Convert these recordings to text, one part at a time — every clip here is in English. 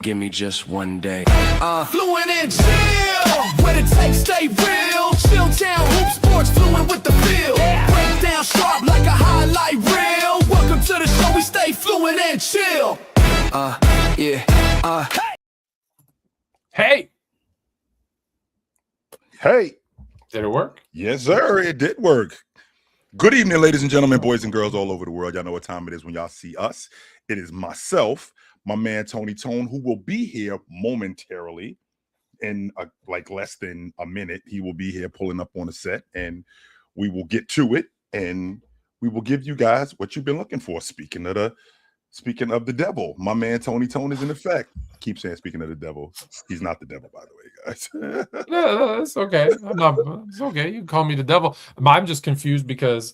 Give me just one day. Fluent and chill. What it takes, stay real. Chill town, hoop sports, fluent with the feel. Break down sharp like a highlight reel. Welcome to the show, we stay fluent and chill. Hey. Hey. Did it work? Yes, sir. It did work. Good evening, ladies and gentlemen, boys and girls all over the world. Y'all know what time it is when y'all see us. It is myself, my man Tony Tone, who will be here momentarily in like less than a minute. He will be here pulling up on the set, and we will get to it, and we will give you guys what you've been looking for. Speaking of the devil, my man Tony Tone is in effect. Keep saying speaking of the devil. He's not the devil, by the way, guys. No, it's okay. It's okay. You can call me the devil. I'm just confused because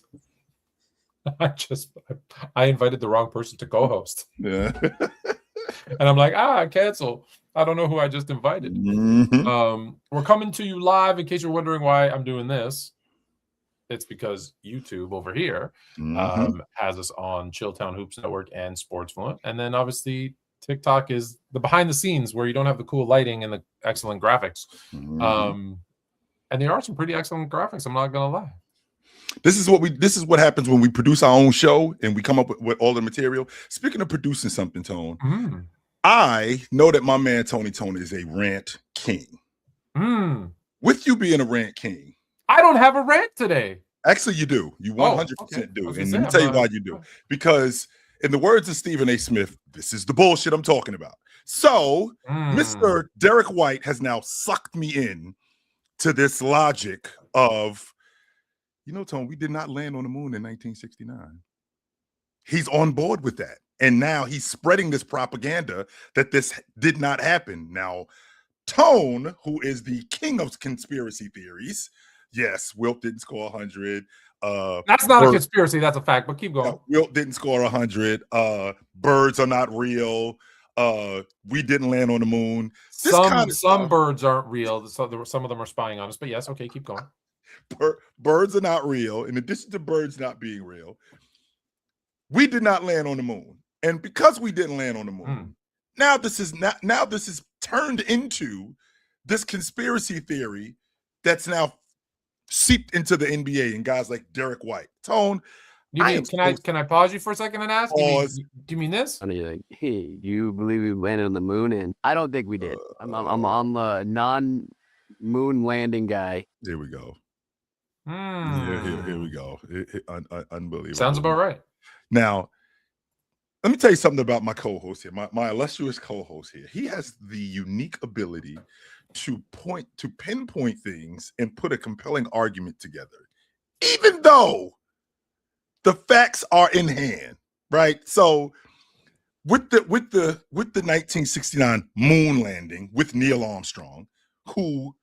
I invited the wrong person to co-host. Yeah. And I'm like, cancel. I don't know who I just invited. Mm-hmm. We're coming to you live. In case you're wondering why I'm doing this, it's because YouTube over here has us on Chilltown Hoops Network and Sports Fluent. And then obviously TikTok is the behind the scenes where you don't have the cool lighting and the excellent graphics. And there are some pretty excellent graphics, I'm not gonna lie. This is what happens when we produce our own show and we come up with all the material. Speaking of producing something, Tone, I know that my man Tony Tone is a rant king. With you being a rant king, I don't have a rant today. Actually, you do. You 100% do. And let me tell you why you do. Because in the words of Stephen A. Smith, this is the bullshit I'm talking about. So Mr. Derek White has now sucked me in to this logic of, Tone, we did not land on the moon in 1969. He's on board with that. And now he's spreading this propaganda that this did not happen. Now, Tone, who is the king of conspiracy theories, yes, Wilt didn't score 100. That's not a conspiracy. That's a fact, but keep going. Wilt didn't score 100. Birds are not real. We didn't land on the moon. Some birds aren't real. So some of them are spying on us. But yes, okay, keep going. Birds are not real. In addition to birds not being real, we did not land on the moon. And because we didn't land on the moon, now this is turned into this conspiracy theory that's now seeped into the NBA and guys like Derek White. Tone, can I pause you for a second and ask? Do you mean this? And you're like, hey, do you believe we landed on the moon? And I don't think we did. I'm the non-moon landing guy. There we go. Here we go. Unbelievable. Sounds about right. Now, let me tell you something about my co-host here, my illustrious co-host here. He has the unique ability to pinpoint things and put a compelling argument together, even though the facts are in hand, right? So with the 1969 moon landing with Neil Armstrong, who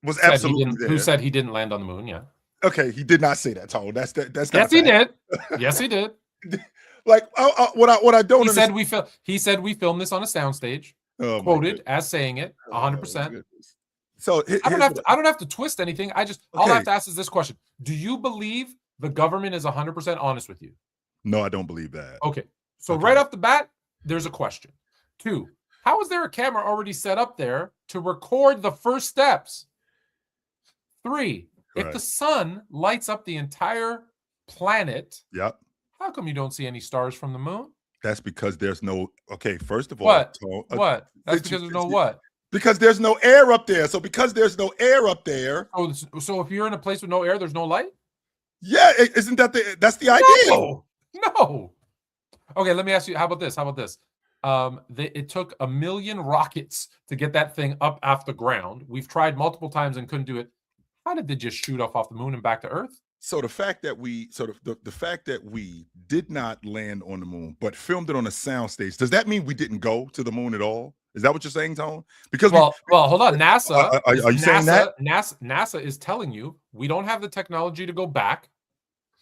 was absolutely there. Who said he didn't land on the moon? Yeah. Okay, he did not say that, Tone. That's yes, he did. Yes, he did. Like what I don't. He said we filmed this on a soundstage. Quoted as saying it 100%. So I don't have to twist anything. All I have to ask is this question: do you believe the government is 100% honest with you? No, I don't believe that. Okay, so right off the bat, there's a question. 2, how is there a camera already set up there to record the first steps? 3, if the sun lights up the entire planet, how come you don't see any stars from the moon? That's because there's no. Okay, first of all, what? That's because there's no what? Because there's no air up there. So because there's no air up there. Oh, so if you're in a place with no air, there's no light? Yeah, isn't that's the idea? No. Okay, let me ask you. How about this? It took 1 million rockets to get that thing up off the ground. We've tried multiple times and couldn't do it. How did they just shoot off the moon and back to Earth? So the fact that we did not land on the moon, but filmed it on a soundstage, does that mean we didn't go to the moon at all? Is that what you're saying, Tone? Because well, hold on. NASA. Are you saying that? NASA is telling you we don't have the technology to go back.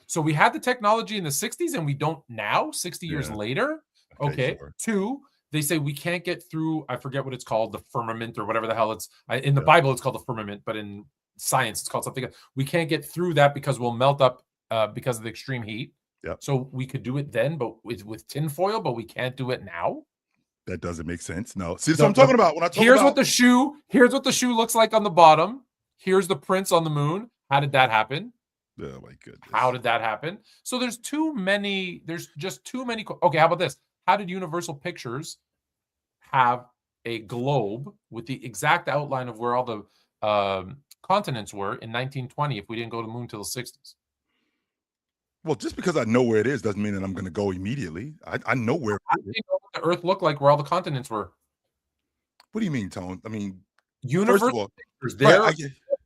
So we had the technology in the 60s and we don't now, 60 years later. Okay. Sure. 2, they say we can't get through, I forget what it's called, the firmament or whatever the hell it's in the Bible, it's called the firmament, but in science it's called something else. We can't get through that because we'll melt up because of the extreme heat. So we could do it then, but with tinfoil, but we can't do it now. That doesn't make sense. No. See, that's what I'm talking about. When I talk here's about what the shoe looks like on the bottom. Here's the prints on the moon. How did that happen? Oh my goodness. How did that happen? So there's just too many. Okay, how about this? How did Universal Pictures have a globe with the exact outline of where all the continents were in 1920 if we didn't go to the moon till the 60s? Well, just because I know where it is doesn't mean that I'm going to go immediately. I know where How do you know what the Earth looked like where all the continents were? What do you mean, Tone? I mean, Universal Pictures, there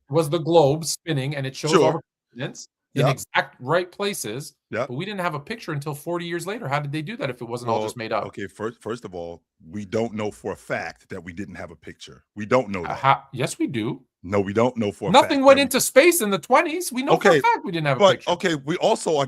was the globe spinning, and it shows all the continents in exact right places. Yeah. But we didn't have a picture until 40 years later. How did they do that if it wasn't all just made up? Okay, first of all, we don't know for a fact that we didn't have a picture. We don't know that. Yes, we do. No, we don't know for a Nothing fact. went into space in the 20s. We know for a fact we didn't have a picture. Okay, we also are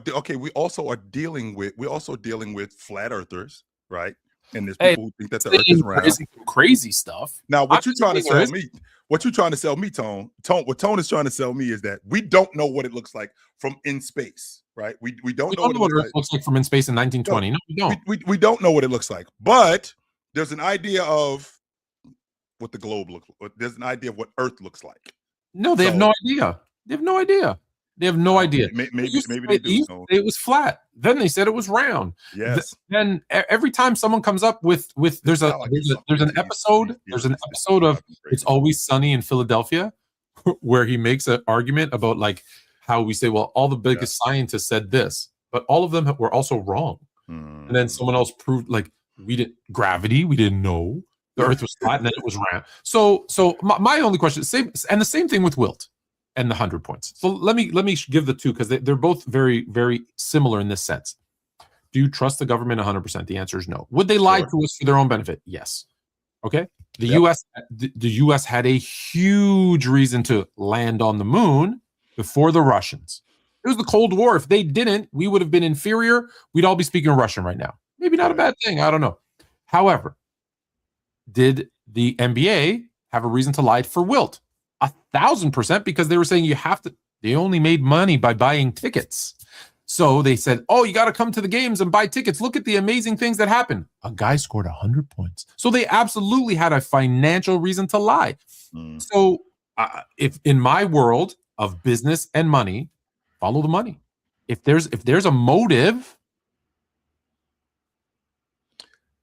dealing with flat earthers, right? And there's people who think that the Earth is round. Crazy stuff. Now, what you're trying to sell me, Tone, what Tone is trying to sell me is that we don't know what it looks like from in space, right? We don't know what it looks like from in space in 1920. No, we don't. We don't know what it looks like, but there's an idea of what the globe looks like. There's an idea of what Earth looks like. No, they have no idea. They have no idea. They have no idea. Maybe they do. It was flat. Then they said it was round. Yes. Then every time someone comes up with there's an episode of It's Always Sunny in Philadelphia where he makes an argument about like how we say, well, all the biggest scientists said this, but all of them were also wrong. And then someone else proved like gravity, we didn't know. The Earth was flat and then it was round. So my only question is the same thing with Wilt and the 100 points. So let me give the two because they're both very, very similar in this sense. Do you trust the government 100%? The answer is no. Would they lie to us for their own benefit? Yes. Okay. The U.S. had a huge reason to land on the moon before the Russians. It was the Cold War. If they didn't, we would have been inferior. We'd all be speaking Russian right now. Maybe not a bad thing. I don't know. However, did the NBA have a reason to lie for Wilt? 1,000%, because they were saying they only made money by buying tickets. So they said, oh, you got to come to the games and buy tickets. Look at the amazing things that happened. A guy scored 100 points. So they absolutely had a financial reason to lie. So if in my world of business and money, follow the money. If there's a motive,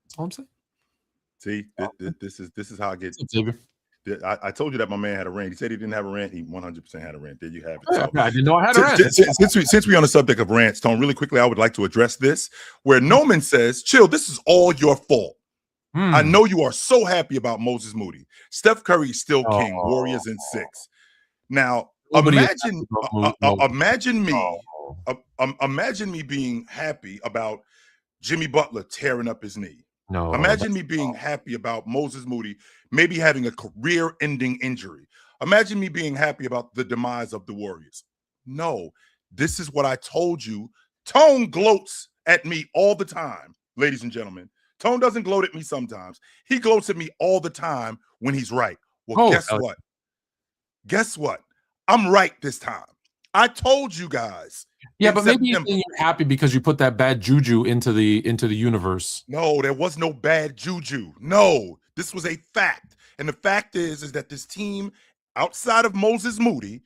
that's all I'm saying. See, this is how I get. I told you that my man had a rant. He said he didn't have a rant. He 100% had a rant. There you have it. So, I didn't know I had a rant. Since we're on the subject of rants, Tone, really quickly, I would like to address this. Where Noman says, "Chill, this is all your fault. I know you are so happy about Moses Moody. Steph Curry is still king. Warriors in 6. Now, imagine me being happy about Jimmy Butler tearing up his knee. No. Imagine me being happy about Moses Moody maybe having a career-ending injury. Imagine me being happy about the demise of the Warriors. No, this is what I told you. Tone gloats at me all the time, ladies and gentlemen. Tone doesn't gloat at me sometimes. He gloats at me all the time when he's right. Well, guess what? Guess what? I'm right this time. I told you guys. Yeah, but maybe you're happy because you put that bad juju into the universe. No, there was no bad juju. No, this was a fact. And the fact is that this team, outside of Moses Moody,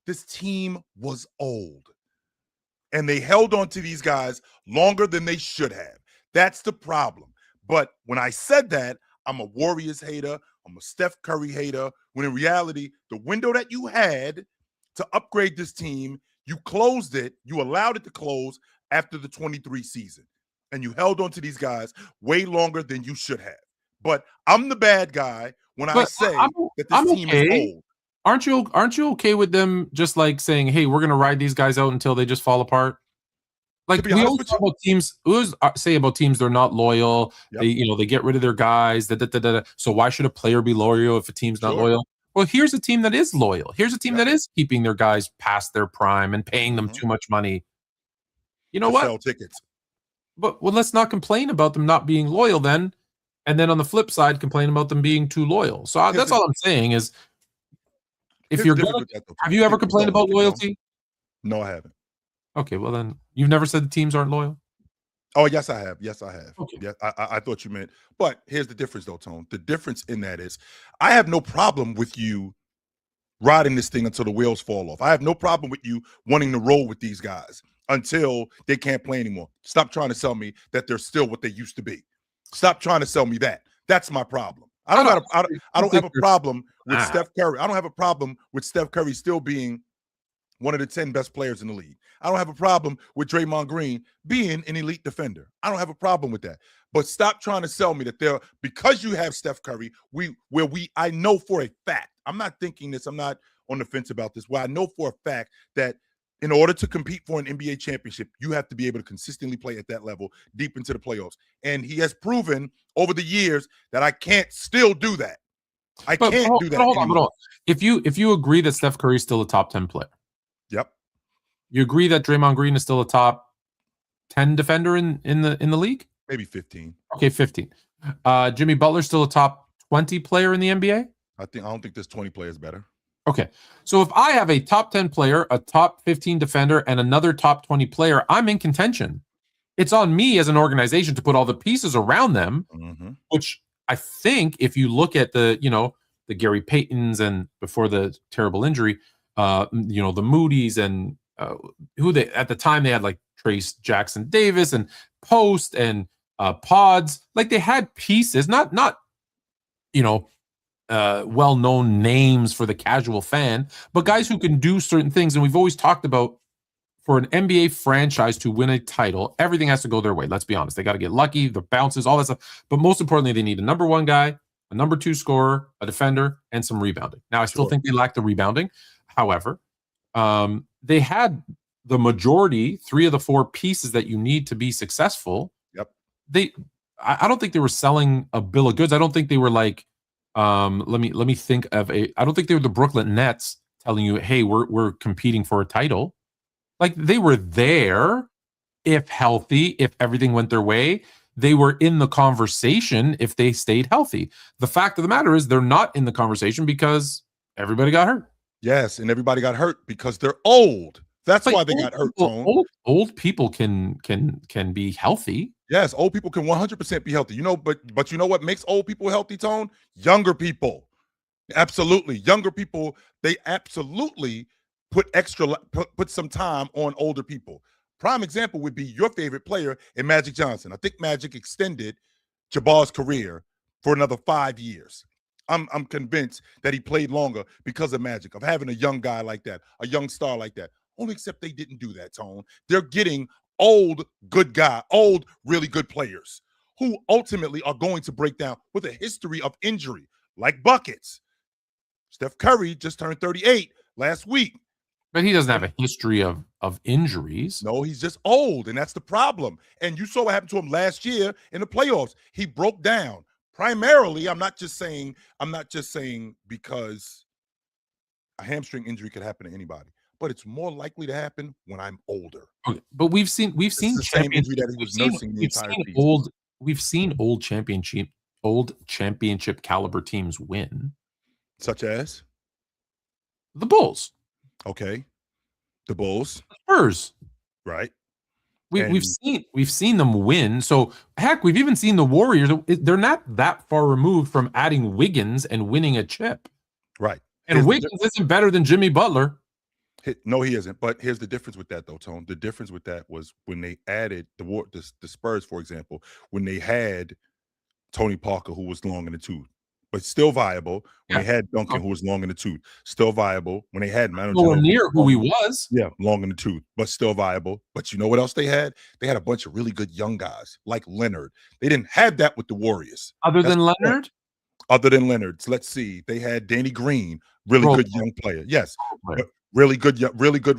this team was old. And they held on to these guys longer than they should have. That's the problem. But when I said that, I'm a Warriors hater. I'm a Steph Curry hater. When in reality, the window that you had to upgrade this team, you closed it. You allowed it to close after the 23 season. And you held on to these guys way longer than you should have. But I'm the bad guy when I say that this team is old. Aren't you okay with them just like saying, hey, we're going to ride these guys out until they just fall apart? Like we always talk about teams, we always say about teams they're not loyal. Yep. They get rid of their guys. So why should a player be loyal if a team's not loyal? Well, here's a team that is loyal. Here's a team that is keeping their guys past their prime and paying them too much money. You know what? Sell tickets. But let's not complain about them not being loyal then. And then on the flip side, complain about them being too loyal. So that's all I'm saying is, if you're gonna, have you ever complained about loyalty? No, I haven't. Okay, well then you've never said the teams aren't loyal. Oh, yes, I have. Yes, I have. Okay. Yeah, I thought you meant. But here's the difference, though, Tone. The difference in that is, I have no problem with you riding this thing until the wheels fall off. I have no problem with you wanting to roll with these guys until they can't play anymore. Stop trying to sell me that they're still what they used to be. Stop trying to sell me that. That's my problem. I don't have a problem with Steph Curry. I don't have a problem with Steph Curry still being one of the 10 best players in the league. I don't have a problem with Draymond Green being an elite defender. I don't have a problem with that. But stop trying to sell me that because you have Steph Curry, I know for a fact, I'm not thinking this, I'm not on the fence about this, where I know for a fact that in order to compete for an NBA championship, you have to be able to consistently play at that level deep into the playoffs. And he has proven over the years that I can't still do that. I can't do that. Hold on. If you agree that Steph Curry is still a top 10 player. Yep. You agree that Draymond Green is still a top 10 defender in the league? Maybe 15. Okay, 15. Jimmy Butler's still a top 20 player in the NBA? I don't think there's 20 players better. Okay. So if I have a top 10 player, a top 15 defender, and another top 20 player, I'm in contention. It's on me as an organization to put all the pieces around them, which I think if you look at the Gary Paytons and before the terrible injury, the Moody's and who they at the time they had like Trace Jackson Davis and Post and Pods, like they had pieces, not well-known names for the casual fan, but guys who can do certain things. And we've always talked about, for an NBA franchise to win a title, everything has to go their way. Let's be honest. They got to get lucky, the bounces, all that stuff. But most importantly, they need a number one guy, a number two scorer, a defender, and some rebounding. Now, I still think they lack the rebounding. However, they had the majority, 3 of the 4 pieces that you need to be successful. Yep. I don't think they were selling a bill of goods. I don't think they were like, let me think of I don't think they were the Brooklyn Nets telling you, hey, we're competing for a title. Like, they were there if healthy, if everything went their way. They were in the conversation if they stayed healthy. The fact of the matter is they're not in the conversation because everybody got hurt. Yes, and everybody got hurt because they're old. That's why they got hurt, Tone. Old people can be healthy. Yes, old people can 100% be healthy. But you know what makes old people healthy, Tone? Younger people. Absolutely. Younger people, they absolutely put some time on older people. Prime example would be your favorite player in Magic Johnson. I think Magic extended Jabbar's career for another 5 years. I'm convinced that he played longer because of Magic, of having a young guy like that, a young star like that. Only except they didn't do that, Tone. They're getting old, really good players who ultimately are going to break down with a history of injury, like buckets. Steph Curry just turned 38 last week. But he doesn't have a history of injuries. No, he's just old, and that's the problem. And you saw what happened to him last year in the playoffs. He broke down. Primarily, I'm not just saying because a hamstring injury could happen to anybody, but it's more likely to happen when I'm older. Okay. But we've seen the same injury that he was nursing the entire season. We've seen old championship caliber teams win. Such as the Bulls. Okay. The Bulls. Spurs. Right. We've seen them win. So heck, we've even seen the Warriors. They're not that far removed from adding Wiggins and winning a chip. Right. And Wiggins isn't better than Jimmy Butler. No, he isn't. But here's the difference with that, though, Tone. The difference with that was when they added the Spurs, for example, when they had Tony Parker, who was long in the tooth, but still viable. When they had Duncan, who was long in the tooth, still viable. When they had nowhere near who he was. Yeah, long in the tooth, but still viable. But you know what else they had? They had a bunch of really good young guys like Leonard. They didn't have that with the Warriors. Other than Leonard? Other than Leonard. So let's see. They had Danny Green, really good young player. Yes. Really good.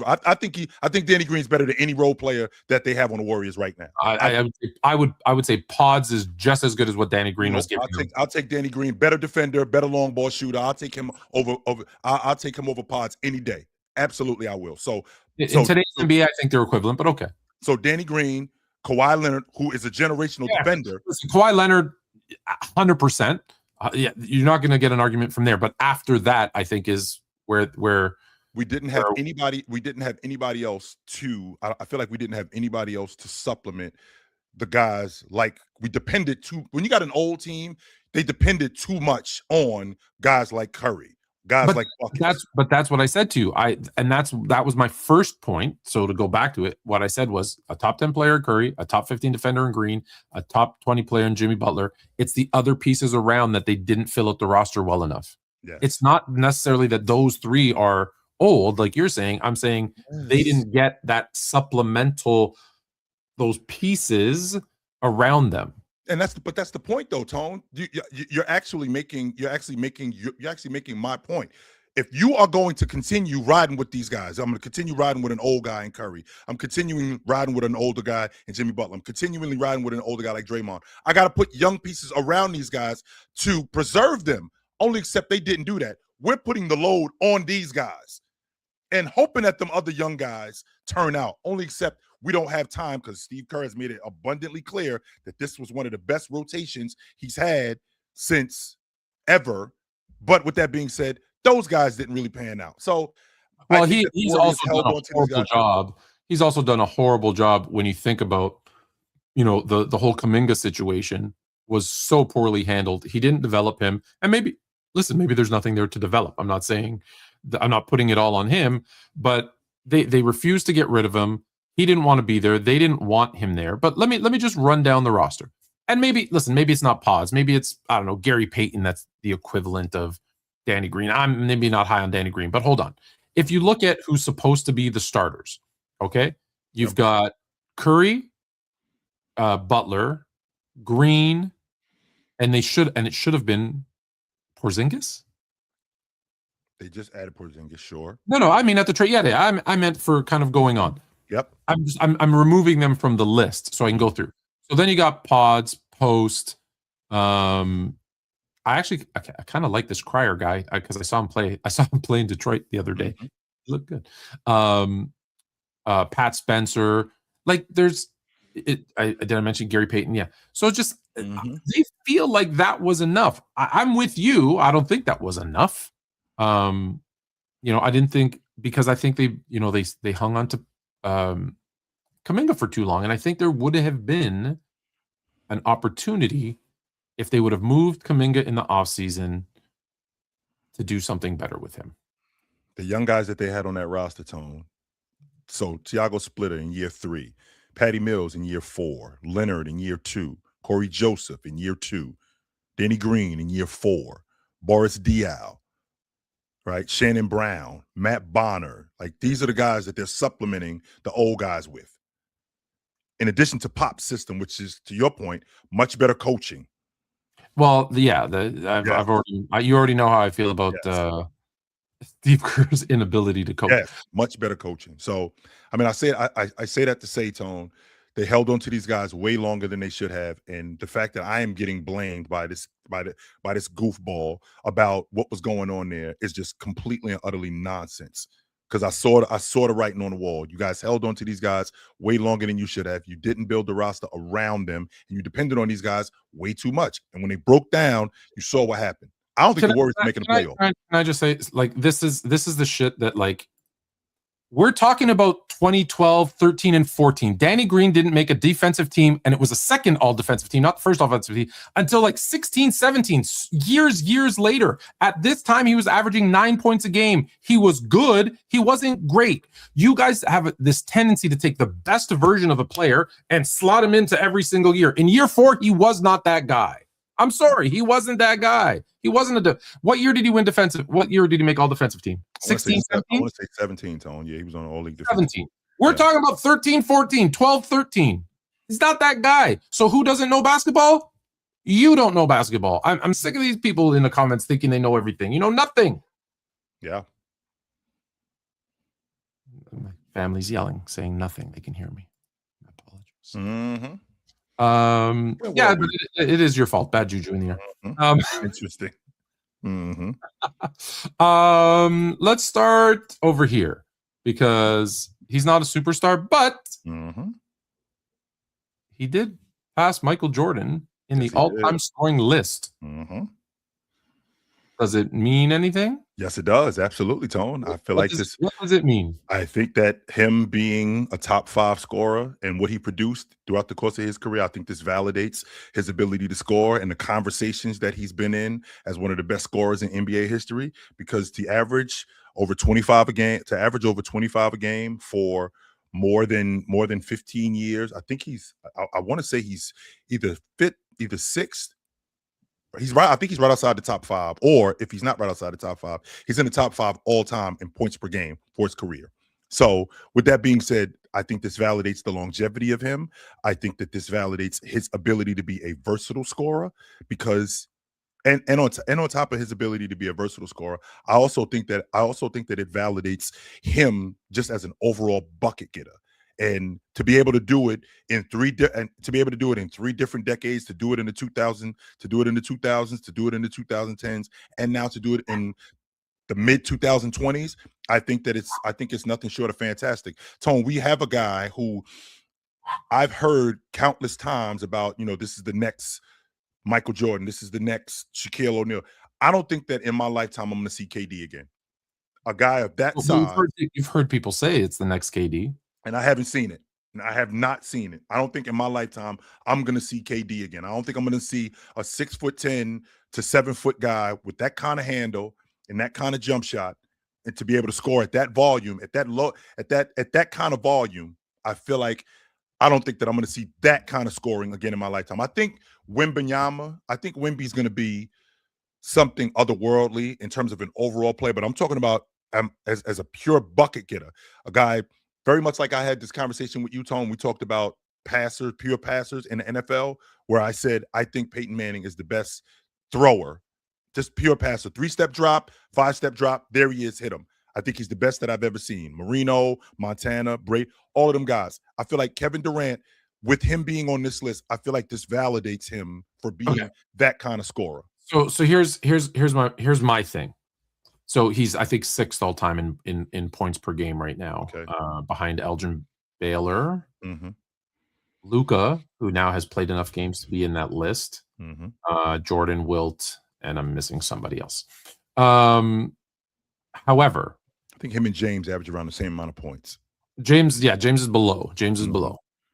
I think Danny Green's better than any role player that they have on the Warriors right now. I would say Pods is just as good as what Danny Green was giving. I'll take Danny Green, better defender, better long ball shooter. I'll take him over Pods any day. Absolutely, I will. So in today's NBA, I think they're equivalent, but okay. So Danny Green, Kawhi Leonard, who is a generational defender. Listen, Kawhi Leonard, 100%. Yeah, you're not going to get an argument from there. But after that, I think is where. We didn't have anybody. We didn't have anybody else to. I feel like we didn't have anybody else to supplement the guys like we depended too. When you got an old team, they depended too much on guys like Curry, guys like buckets. That's what I said to you. That was my first point. So to go back to it, what I said was a top 10 player in Curry, a top 15 defender in Green, a top 20 player in Jimmy Butler. It's the other pieces around that they didn't fill out the roster well enough. Yes. It's not necessarily that those three are old, like you're saying. I'm saying they didn't get that supplemental, those pieces around them. And that's the point though, Tone. You're actually making my point. If you are going to continue riding with these guys, I'm going to continue riding with an old guy in Curry. I'm continuing riding with an older guy in Jimmy Butler. I'm continually riding with an older guy like Draymond. I got to put young pieces around these guys to preserve them. Only except they didn't do that. We're putting the load on these guys and hoping that them other young guys turn out. Only except we don't have time because Steve Kerr has made it abundantly clear that this was one of the best rotations he's had since ever. But with that being said, those guys didn't really pan out. So, well, he's also done a horrible job. He's also done a horrible job when you think about, the whole Kuminga situation was so poorly handled. He didn't develop him, and maybe there's nothing there to develop. I'm not saying I'm not putting it all on him, but they refused to get rid of him. He didn't want to be there. They didn't want him there. But let me just run down the roster. And maybe it's not Paz. Maybe it's, I don't know, Gary Payton. That's the equivalent of Danny Green. I'm maybe not high on Danny Green, but hold on. If you look at who's supposed to be the starters, okay, you've got Curry, Butler, Green, and it should have been Porzingis. They just added Porzingis, sure. No, I mean at the trade. Yeah, I meant for kind of going on. Yep. I'm removing them from the list so I can go through. So then you got Pods, Post. I kind of like this Cryer guy because I saw him play. I saw him play in Detroit the other day. He looked good. Pat Spencer. Like there's it. Did I mention Gary Payton? Yeah. So just they feel like that was enough. I'm with you. I don't think that was enough. I didn't think, because I think they hung on to Kuminga for too long, and I think there would have been an opportunity if they would have moved Kuminga in the offseason to do something better with him. The young guys that they had on that roster, Tone. So Tiago Splitter in year 3, Patty Mills in year 4, Leonard in year 2, Corey Joseph in year 2, Danny Green in year 4, Boris Diaw, right? Shannon Brown, Matt Bonner. Like these are the guys that they're supplementing the old guys with. In addition to Pop's system, which is, to your point, much better coaching. Well, yeah, you already know how I feel about Steve Kerr's inability to coach. Yeah, much better coaching. So, I mean, I say that to say, Tone, they held on to these guys way longer than they should have, and the fact that I am getting blamed by this goofball about what was going on there is just completely and utterly nonsense. Because I saw the writing on the wall. You guys held on to these guys way longer than you should have. You didn't build the roster around them, and you depended on these guys way too much. And when they broke down, you saw what happened. I don't think the Warriors are making a playoff. Can I just say, like, this is the shit that, like, we're talking about 2012, 13, and 14. Danny Green didn't make a defensive team, and it was a second all-defensive team, not the first offensive team, until like 16, 17, years later. At this time, he was averaging 9 points a game. He was good. He wasn't great. You guys have this tendency to take the best version of a player and slot him into every single year. In year 4, he was not that guy. I'm sorry, he wasn't that guy. He wasn't what year did he win defensive? What year did he make all defensive team? 16, 17? I want to say 17, Tone. Yeah, he was on all league defensive. 17. We're talking about 13, 14, 12, 13. He's not that guy. So who doesn't know basketball? You don't know basketball. I'm sick of these people in the comments thinking they know everything. You know nothing. Yeah. My family's yelling, saying nothing. They can hear me. My apologies. Mm-hmm. Yeah, but it is your fault. Bad juju in the air. Interesting. Mm-hmm. Let's start over here because he's not a superstar, but he did pass Michael Jordan in the all-time scoring list. Mm-hmm. Does it mean anything? Yes, it does. Absolutely, Tone. I feel like this. What does it mean? I think that him being a top 5 scorer and what he produced throughout the course of his career, I think this validates his ability to score and the conversations that he's been in as one of the best scorers in NBA history. Because to average over 25 a game for more than 15 years, I think I want to say he's either sixth. He's right. I think he's right outside the top 5, or if he's not right outside the top 5, he's in the top 5 all time in points per game for his career. So, with that being said, I think this validates the longevity of him. I think that this validates his ability to be a versatile scorer because, and on top of his ability to be a versatile scorer, I also think that it validates him just as an overall bucket getter. And to be able to do it in 3 different decades, to do it in the 2000s, to do it in the 2000s, to do it in the 2010s, and now to do it in the mid 2020s, I think it's nothing short of fantastic. Tone, we have a guy who I've heard countless times about, this is the next Michael Jordan, this is the next Shaquille O'Neal. I don't think that in my lifetime I'm going to see KD again. A guy of that size. You've heard people say it's the next KD. And I haven't seen it. And I have not seen it. I don't think in my lifetime I'm going to see KD again. I don't think I'm going to see a 6'10" to 7-foot guy with that kind of handle and that kind of jump shot, and to be able to score at that volume, at that kind of volume. I feel like I don't think that I'm going to see that kind of scoring again in my lifetime. I think Wemby's going to be something otherworldly in terms of an overall play, but I'm talking about as a pure bucket getter, a guy very much like I had this conversation with you, Tone. We talked about pure passers in the NFL, where I said I think Peyton Manning is the best thrower, just pure passer. 3-step drop, 5-step drop, there he is, hit him. I think he's the best that I've ever seen. Marino, Montana, Brady, all of them guys. I feel like Kevin Durant, with him being on this list, I feel like this validates him for being that kind of scorer. So here's my thing. So he's, I think, 6th all time in points per game right now, behind Elgin Baylor, Luka, who now has played enough games to be in that list, Jordan, Wilt, and I'm missing somebody else. However, I think him and James average around the same amount of points. James is below.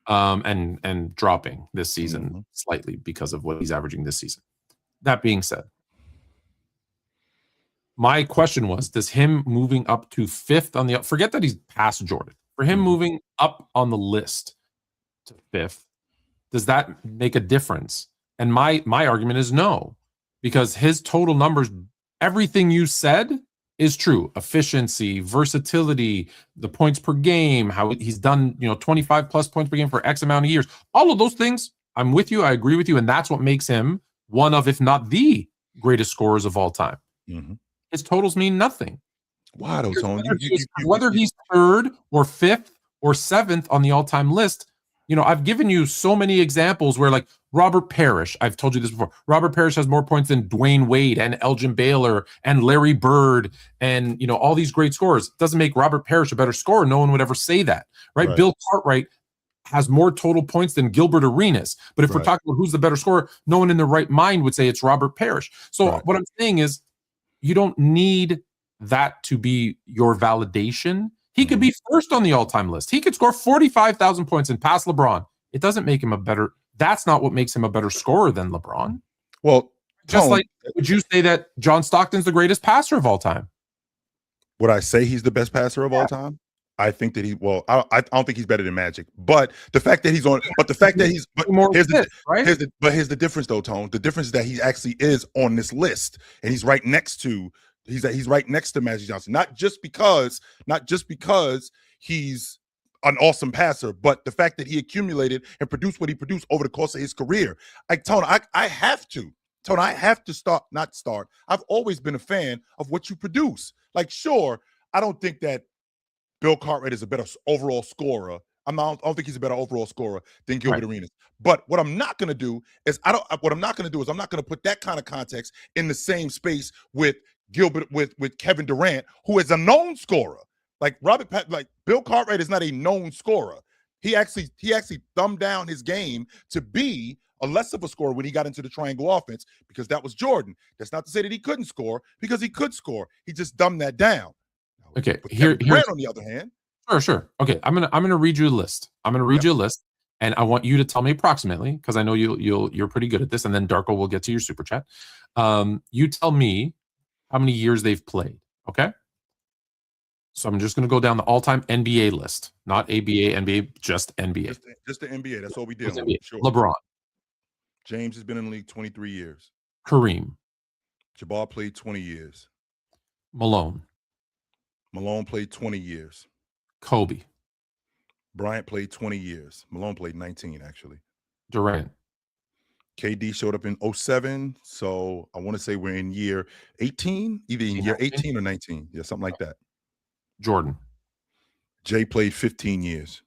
And dropping this season slightly because of what he's averaging this season. That being said, my question was, does him moving up to 5th on the, forget that he's past Jordan, for him moving up on the list to 5th, does that make a difference? And my argument is no, because his total numbers, everything you said is true. Efficiency, versatility, the points per game, how he's done, 25 plus points per game for X amount of years. All of those things, I'm with you. I agree with you. And that's what makes him one of, if not the greatest scorers of all time. His totals mean nothing. Why though, Tony? Whether he's 3rd or 5th or 7th on the all-time list, I've given you so many examples where, like, Robert Parrish, I've told you this before, Robert Parrish has more points than Dwayne Wade and Elgin Baylor and Larry Bird and, all these great scorers. It doesn't make Robert Parrish a better scorer. No one would ever say that, right? Bill Cartwright has more total points than Gilbert Arenas. But if we're talking about who's the better scorer, no one in their right mind would say it's Robert Parrish. So what I'm saying is, you don't need that to be your validation. He could be 1st on the all-time list. He could score 45,000 points and pass LeBron. It doesn't make him a better. That's not what makes him a better scorer than LeBron. Well, just like, would you say that John Stockton's the greatest passer of all time? Would I say he's the best passer of all time? I think that I don't think he's better than Magic, but the fact that he's on, but the fact that he's, but here's the difference though, Tone. The difference is that he actually is on this list, and he's right next to Magic Johnson. Not just because he's an awesome passer, but the fact that he accumulated and produced what he produced over the course of his career. I have to start. I've always been a fan of what you produce. Like, sure, I don't think that Bill Cartwright is a better overall scorer. I don't think he's a better overall scorer than Gilbert Arenas. But what I'm not going to do is I'm not going to put that kind of context in the same space with Kevin Durant, who is a known scorer. Like Bill Cartwright is not a known scorer. He actually thumbed down his game to be a less of a scorer when he got into the triangle offense because that was Jordan. That's not to say that he couldn't score because he could score. He just dumbed that down. Okay, here's Durant on the other hand. Sure. Okay, I'm gonna read you a list. I'm gonna read you a list, and I want you to tell me approximately because I know you're pretty good at this. And then Darko will get to your super chat. You tell me how many years they've played. Okay. So I'm just gonna go down the all-time NBA list, not ABA, NBA, just NBA. Just the NBA. That's all we did. Sure. LeBron. James has been in the league 23 years. Kareem. Jabbar played 20 years. Malone played 20 years. Kobe. Bryant played 20 years. Malone played 19, actually. Durant. KD showed up in 07, so I want to say we're in year 18, either in year 18 or 19. Yeah, something like that. Jordan. Jay played 15 years.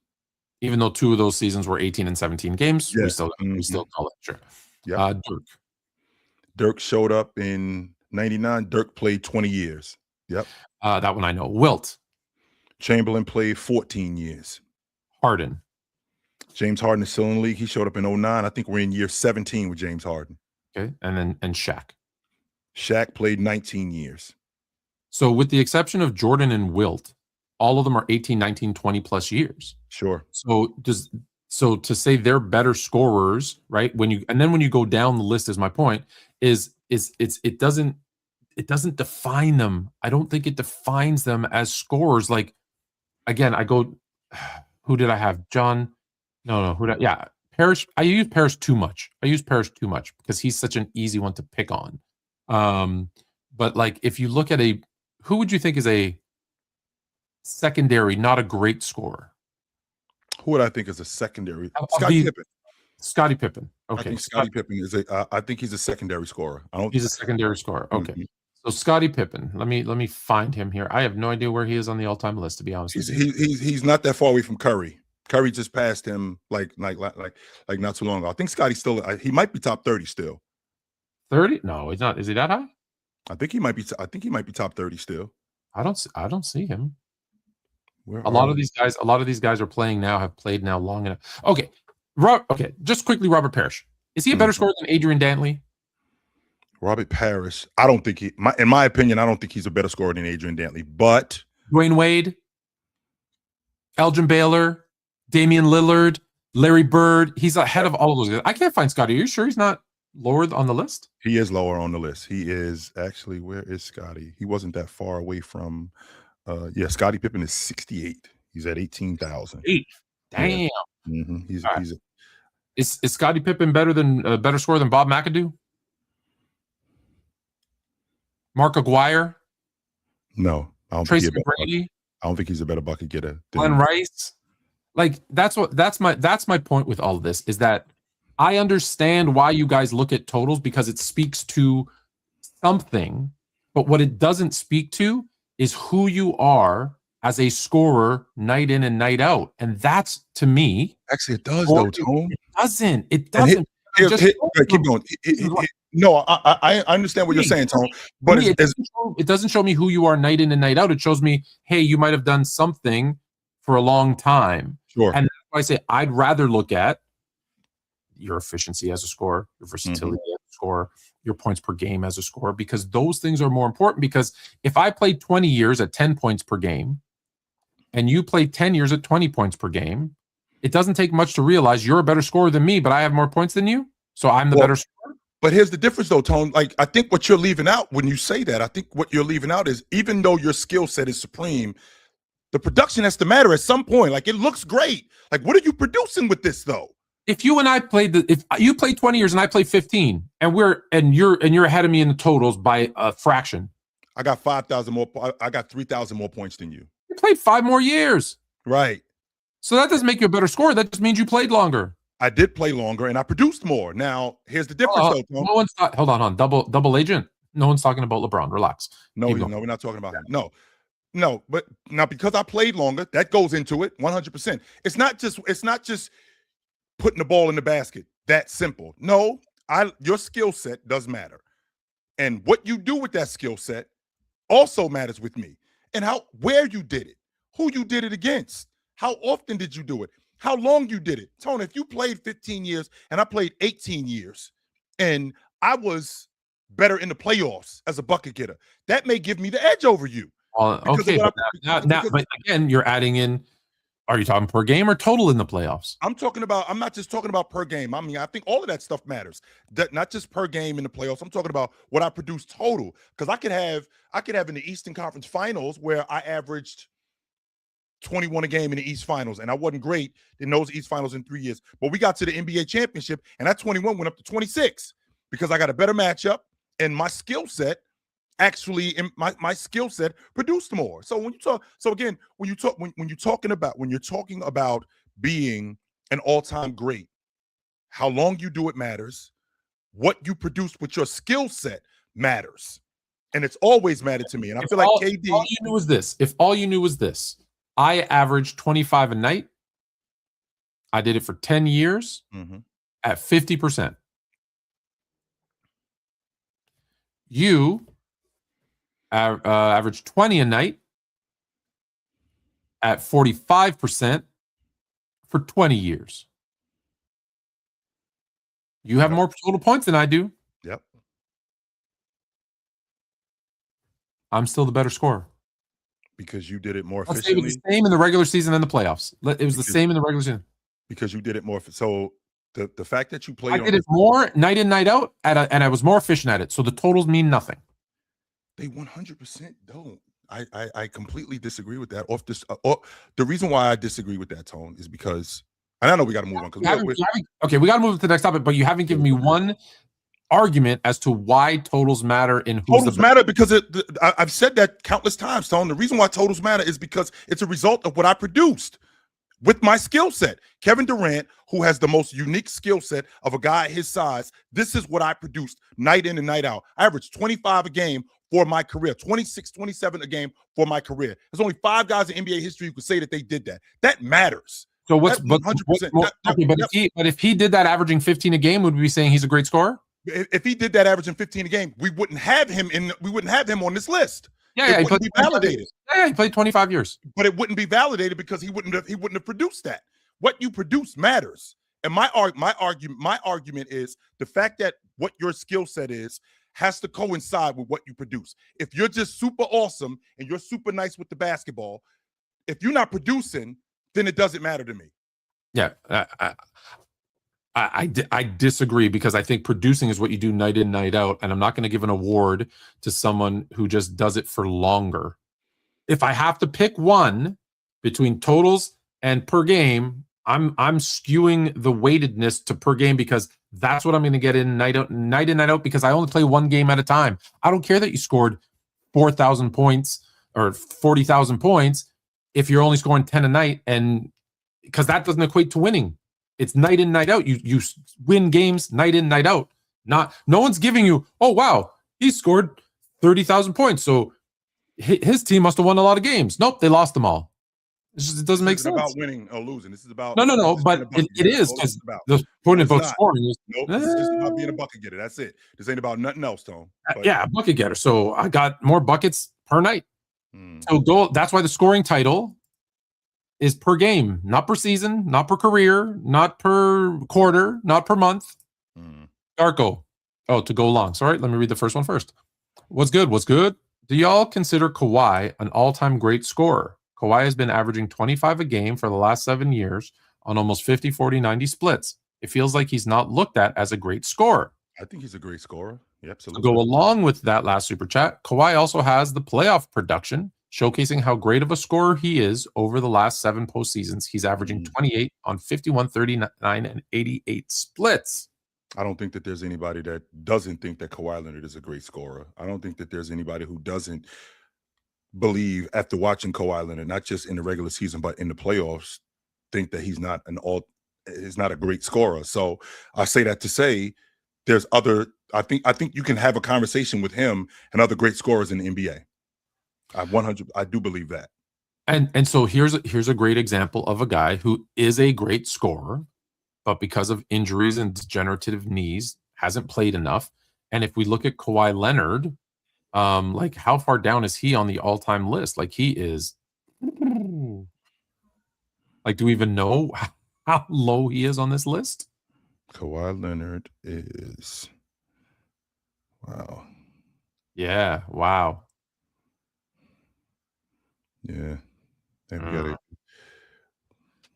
Even though 2 of those seasons were 18 and 17 games, we still call it. Sure. Yeah. Dirk showed up in 99. Dirk played 20 years. Yep. That one I know. Wilt. Chamberlain played 14 years. Harden. James Harden is still in the league. He showed up in 09. I think we're in year 17 with James Harden. Okay. And Shaq. Shaq played 19 years. So with the exception of Jordan and Wilt, all of them are 18, 19, 20 plus years. Sure. So to say they're better scorers, right? When you go down the list, is my point, it doesn't define them. I don't think it defines them as scorers. Like, again, who did I have? John? No. Parrish. I use Parrish too much. Because he's such an easy one to pick on. But like, if you look at who would you think is a secondary, not a great scorer? Who would I think is a secondary? Scottie Pippen. Okay. I think Scottie Pippen is I think he's a secondary scorer. He's a secondary scorer. Okay. Mm-hmm. So Scottie Pippen. Let me find him here. I have no idea where he is on the all-time list, to be honest with you. He's not that far away from Curry. Curry just passed him like not too long ago. I think Scottie's still he might be top 30 still. 30? No, he's not. Is he that high? I think he might be top 30 still. I don't see him. A lot of these guys are playing now, have played now long enough. Okay. Just quickly, Robert Parrish. Is he a better scorer than Adrian Dantley? Robert Parrish, I don't think in my opinion, I don't think he's a better scorer than Adrian Dantley, but Dwayne Wade, Elgin Baylor, Damian Lillard, Larry Bird, he's ahead of all of those guys. I can't find Scottie. Are you sure he's not lower on the list? He is lower on the list. He is actually, where is Scottie? He wasn't that far away from Scottie Pippen is 68. He's at 18,000. Damn. Yeah. Mm-hmm. Is Scottie Pippen better scorer than Bob McAdoo? Mark Aguirre? No, I don't Tracy think he's McGrady? I don't think he's a better bucket getter. Glenn Rice? Like, that's my point with all of this, is that I understand why you guys look at totals because it speaks to something, but what it doesn't speak to is who you are as a scorer night in and night out. And that's, to me, actually it does though, Tone. It doesn't. Keep going. No, I understand what you're saying, Tone. But it doesn't show me who you are night in and night out. It shows me, hey, you might have done something for a long time. Sure. And that's why I say I'd rather look at your efficiency as a scorer, your versatility as a scorer, your points per game as a scorer, because those things are more important. Because if I played 20 years at 10 points per game and you played 10 years at 20 points per game, it doesn't take much to realize you're a better scorer than me, but I have more points than you. So I'm the better scorer. But here's the difference though, Tone. Like, I think what you're leaving out when you say that, I think what you're leaving out is, even though your skill set is supreme, the production has to matter at some point. Like, it looks great. Like, what are you producing with this though? If you and I if you played 20 years and I played 15 and you're ahead of me in the totals by a fraction. I got 5,000 more. I got 3,000 more points than you. You played 5 more years. Right. So that doesn't make you a better scorer. That just means you played longer. I did play longer and I produced more. Now, here's the difference though. No one's hold on. Double agent. No one's talking about LeBron. Relax. No, we're not talking about him. No, but now because I played longer, that goes into it 100%. It's not just putting the ball in the basket. That simple. No, your skill set does matter. And what you do with that skill set also matters with me. And where you did it, who you did it against, how often did you do it? how long you did it. Tony, if you played 15 years and I played 18 years and I was better in the playoffs as a bucket getter, that may give me the edge over you. Okay, but again, you're adding in, are you talking per game or total in the playoffs? I'm not just talking about per game. I mean, I think all of that stuff matters. That not just per game in the playoffs. I'm talking about what I produce total. Because I could have in the Eastern Conference Finals where I averaged 21 a game in the East Finals, and I wasn't great in those East Finals in 3 years. But we got to the NBA championship, and that 21 went up to 26 because I got a better matchup, and my skill set actually in my skill set produced more. So when you're talking about being an all-time great, how long you do it matters. What you produce with your skill set matters. And it's always mattered to me. And I feel like KD, if all you knew was this, I averaged 25 a night. I did it for 10 years at 50%. You average 20 a night at 45% for 20 years. You have more total points than I do. Yep. I'm still the better scorer. Because you did it more efficiently. It was the same in the regular season and the playoffs. It was the same in the regular season. Because you did it more. So the fact that you played, I did it more night in, night out, and I was more efficient at it. So the totals mean nothing. They 100% don't. I completely disagree with that. The reason why I disagree with that, Tone, is because, and I know we got to move on. Okay, we got to move to the next topic, but you haven't given me one argument as to why totals matter in totals matter because I've said that countless times, Tone. The reason why totals matter is because it's a result of what I produced with my skill set. Kevin Durant, who has the most unique skill set of a guy his size, this is what I produced night in and night out. I averaged 25 a game for my career, 26, 27 a game for my career. There's only 5 guys in NBA history who could say that they did that. That matters. So what's 100%? But if he did that averaging 15 a game, would we be saying he's a great scorer? If he did that averaging 15 a game, we wouldn't have him on this list. Yeah, he wouldn't be validated. Yeah, he played 25 years. But it wouldn't be validated because he wouldn't have produced that. What you produce matters. And my argument is the fact that what your skill set is has to coincide with what you produce. If you're just super awesome and you're super nice with the basketball, if you're not producing, then it doesn't matter to me. Yeah, I disagree because I think producing is what you do night in, night out, and I'm not going to give an award to someone who just does it for longer. If I have to pick one between totals and per game, I'm skewing the weightedness to per game because that's what I'm going to get in night in, night out, because I only play one game at a time. I don't care that you scored 4,000 points or 40,000 points if you're only scoring 10 a night, and because that doesn't equate to winning. It's night in, night out. You win games night in, night out. No one's giving you, oh, wow, he scored 30,000 points, so his team must have won a lot of games. Nope, they lost them all. It doesn't make sense. About winning or losing. This is about no. But it is because the point about scoring is this is about being a bucket getter. That's it. This ain't about nothing else, Tone. Yeah, bucket getter. So I got more buckets per night. So that's why the scoring title is per game, not per season, not per career, not per quarter, not per month. Darko. Oh, to go along. Sorry, let me read the first one first. What's good? Do y'all consider Kawhi an all-time great scorer? Kawhi has been averaging 25 a game for the last 7 years on almost 50, 40, 90 splits. It feels like he's not looked at as a great scorer. I think he's a great scorer. Yeah, absolutely. To go along with that last super chat, Kawhi also has the playoff production, showcasing how great of a scorer he is over the last 7 postseasons. He's averaging 28 on 51, 39, and 88 splits. I don't think that there's anybody that doesn't think that Kawhi Leonard is a great scorer. I don't think that there's anybody who doesn't believe after watching Kawhi Leonard, not just in the regular season, but in the playoffs, think that he's not a great scorer. So I say that to say there's other, I think you can have a conversation with him and other great scorers in the NBA. I do believe that. And so here's a great example of a guy who is a great scorer, but because of injuries and degenerative knees, hasn't played enough. And if we look at Kawhi Leonard, like how far down is he on the all-time list? Like he is, like, do we even know how low he is on this list? Kawhi Leonard is wow. Yeah, wow. Yeah. And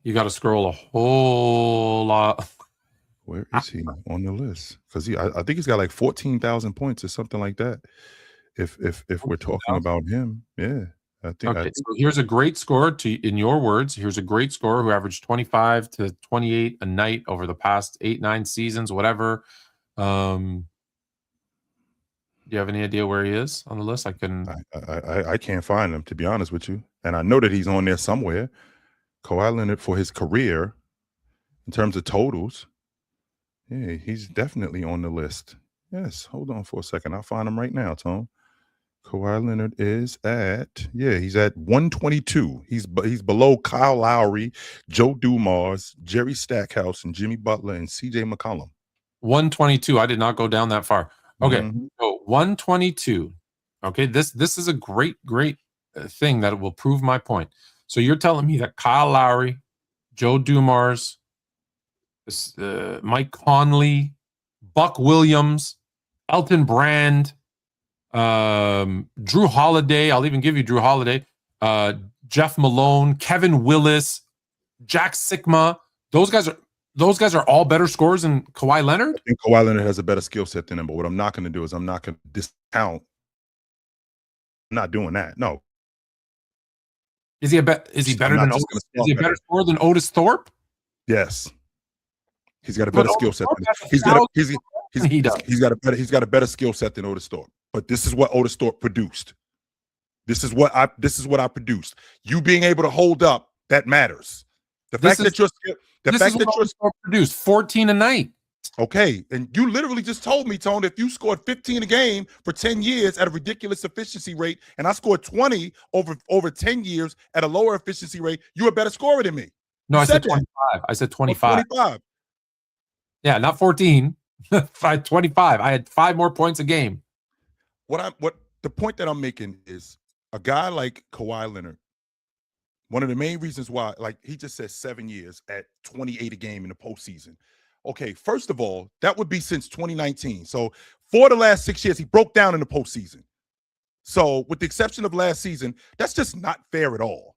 you got to scroll a whole lot. Where is he on the list? Because I think he's got like 14,000 points or something like that. If we're talking about him, yeah. I think So here's a great scorer, in your words, here's a great scorer who averaged 25 to 28 a night over the past 8-9 seasons, whatever. Do you have any idea where he is on the list? I can't find him, to be honest with you. And I know that he's on there somewhere. Kawhi Leonard for his career, in terms of totals, yeah, he's definitely on the list. Yes, hold on for a second. I'll find him right now, Tom. Kawhi Leonard is he's at 122. He's below Kyle Lowry, Joe Dumars, Jerry Stackhouse, and Jimmy Butler and CJ McCollum. 122. I did not go down that far. Okay, so 122. Okay, this is a great thing that will prove my point. So you're telling me that Kyle Lowry, Joe Dumars, Mike Conley, Buck Williams, Elton Brand, Drew Holiday, I'll even give you Drew Holiday, Jeff Malone, Kevin Willis, Jack Sikma, those guys are all better scorers than Kawhi Leonard? I think Kawhi Leonard has a better skill set than him, but what I'm not going to do is I'm not going to discount. I'm not doing that. No. Is he better than Otis? Is he a better scorer than Otis Thorpe? Yes. He's got a better skill set. He's got a better skill set than Otis Thorpe. But this is what Otis Thorpe produced. This is what I produced. You being able to hold up, that matters. The fact that you're produced 14 a night. Okay, and you literally just told me, Tone, if you scored 15 a game for 10 years at a ridiculous efficiency rate, and I scored 20 over 10 years at a lower efficiency rate, you're a better scorer than me. No, I said 25. I said 25. 25. Yeah, not 14. 25. I had 5 more points a game. The point that I'm making is a guy like Kawhi Leonard, one of the main reasons why, like he just said 7 years at 28 a game in the postseason. Okay, first of all, that would be since 2019. So for the last 6 years, he broke down in the postseason. So with the exception of last season, that's just not fair at all.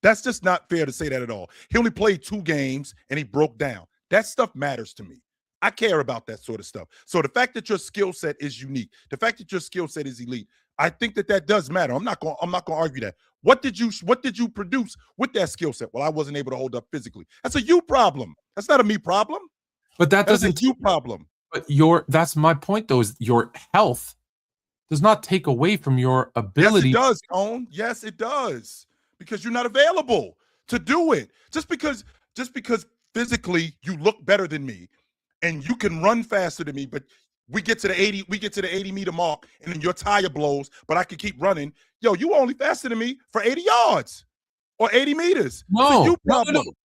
That's just not fair to say that at all. He only played 2 games and he broke down. That stuff matters to me. I care about that sort of stuff. So the fact that your skill set is unique, the fact that your skill set is elite, I think that does matter. I'm not going to argue that. What did you produce with that skill set? Well, I wasn't able to hold up physically. That's a you problem. That's not a me problem. But that's a you problem. But that's my point though, is your health does not take away from your ability. Yes, it does, Tone. Yes, it does. Because you're not available to do it. Just because physically you look better than me and you can run faster than me, but we get to the 80 meter mark and then your tire blows, but I can keep running. Yo, you only faster than me for 80 yards or 80 meters. No.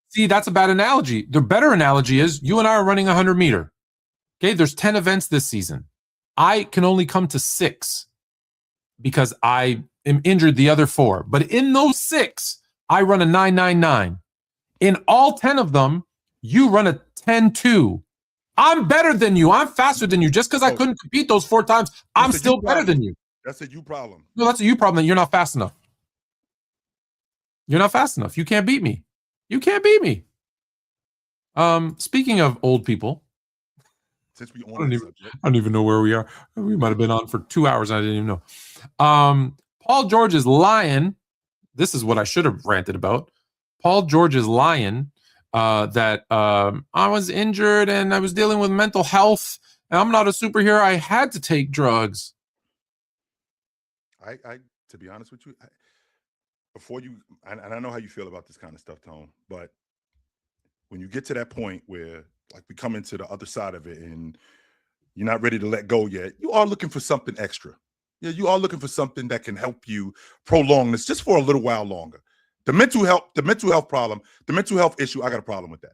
See, that's a bad analogy. The better analogy is you and I are running 100 meter. Okay, there's 10 events this season. I can only come to 6 because I am injured the other 4. But in those 6, I run a 9.99. In all 10 of them, you run a 10.2. I'm better than you. I'm faster than you. Just because I couldn't compete those 4 times, I'm still better than you. That's a you problem. No, that's a you problem that you're not fast enough. You're not fast enough. You can't beat me. You can't beat me. Speaking of old people, since we I don't even know where we are. We might have been on for 2 hours. And I didn't even know. Paul George is lying. This is what I should have ranted about. Paul George is lying that I was injured and I was dealing with mental health. And I'm not a superhero. I had to take drugs. I to be honest with you, before you, and I know how you feel about this kind of stuff, Tone, but when you get to that point where like we come into the other side of it and you're not ready to let go yet, you are looking for something extra. Yeah, you are looking for something that can help you prolong this just for a little while longer. The mental health problem, the mental health issue, I got a problem with that.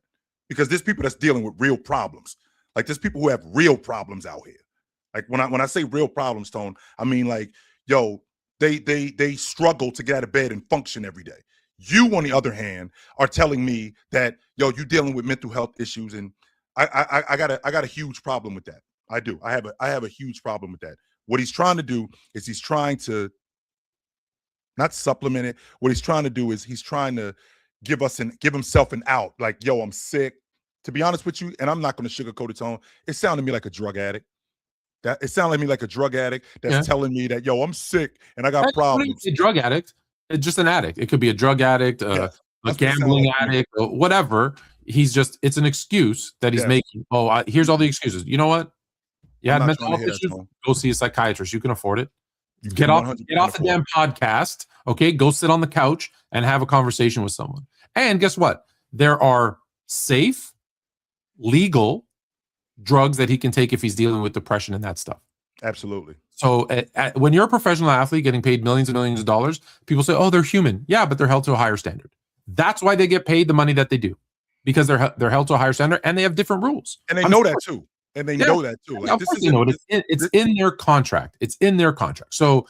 Because there's people that's dealing with real problems. Like there's people who have real problems out here. Like when I say real problems, Tone, I mean like, yo, they struggle to get out of bed and function every day. You, on the other hand, are telling me that, yo, you're dealing with mental health issues, and I got a huge problem with that. I do. I have a huge problem with that. What he's trying to do is he's trying to not supplement it. What he's trying to do is he's trying to give himself an out. Like, yo, I'm sick. To be honest with you, and I'm not going to sugarcoat it, Tone. It sounded to me like a drug addict. It sounded like a drug addict that's telling me that, yo, I'm sick and I got problems. A drug addict, it's just an addict. It could be a drug addict, a gambling addict, or whatever. It's an excuse that he's making. Oh, here's all the excuses. You know what? You had mental health issues. Go see a psychiatrist. You can afford it. Get off the damn podcast. Okay, go sit on the couch and have a conversation with someone. And guess what? There are safe, legal drugs that he can take if he's dealing with depression and that stuff. Absolutely. So when you're a professional athlete getting paid millions and millions of dollars, people say, oh, they're human. Yeah, but they're held to a higher standard. That's why they get paid the money that they do, because they're held to a higher standard and they have different rules. And they know that too. And they know that too. Like, of course they know it. It's in their contract. It's in their contract. So,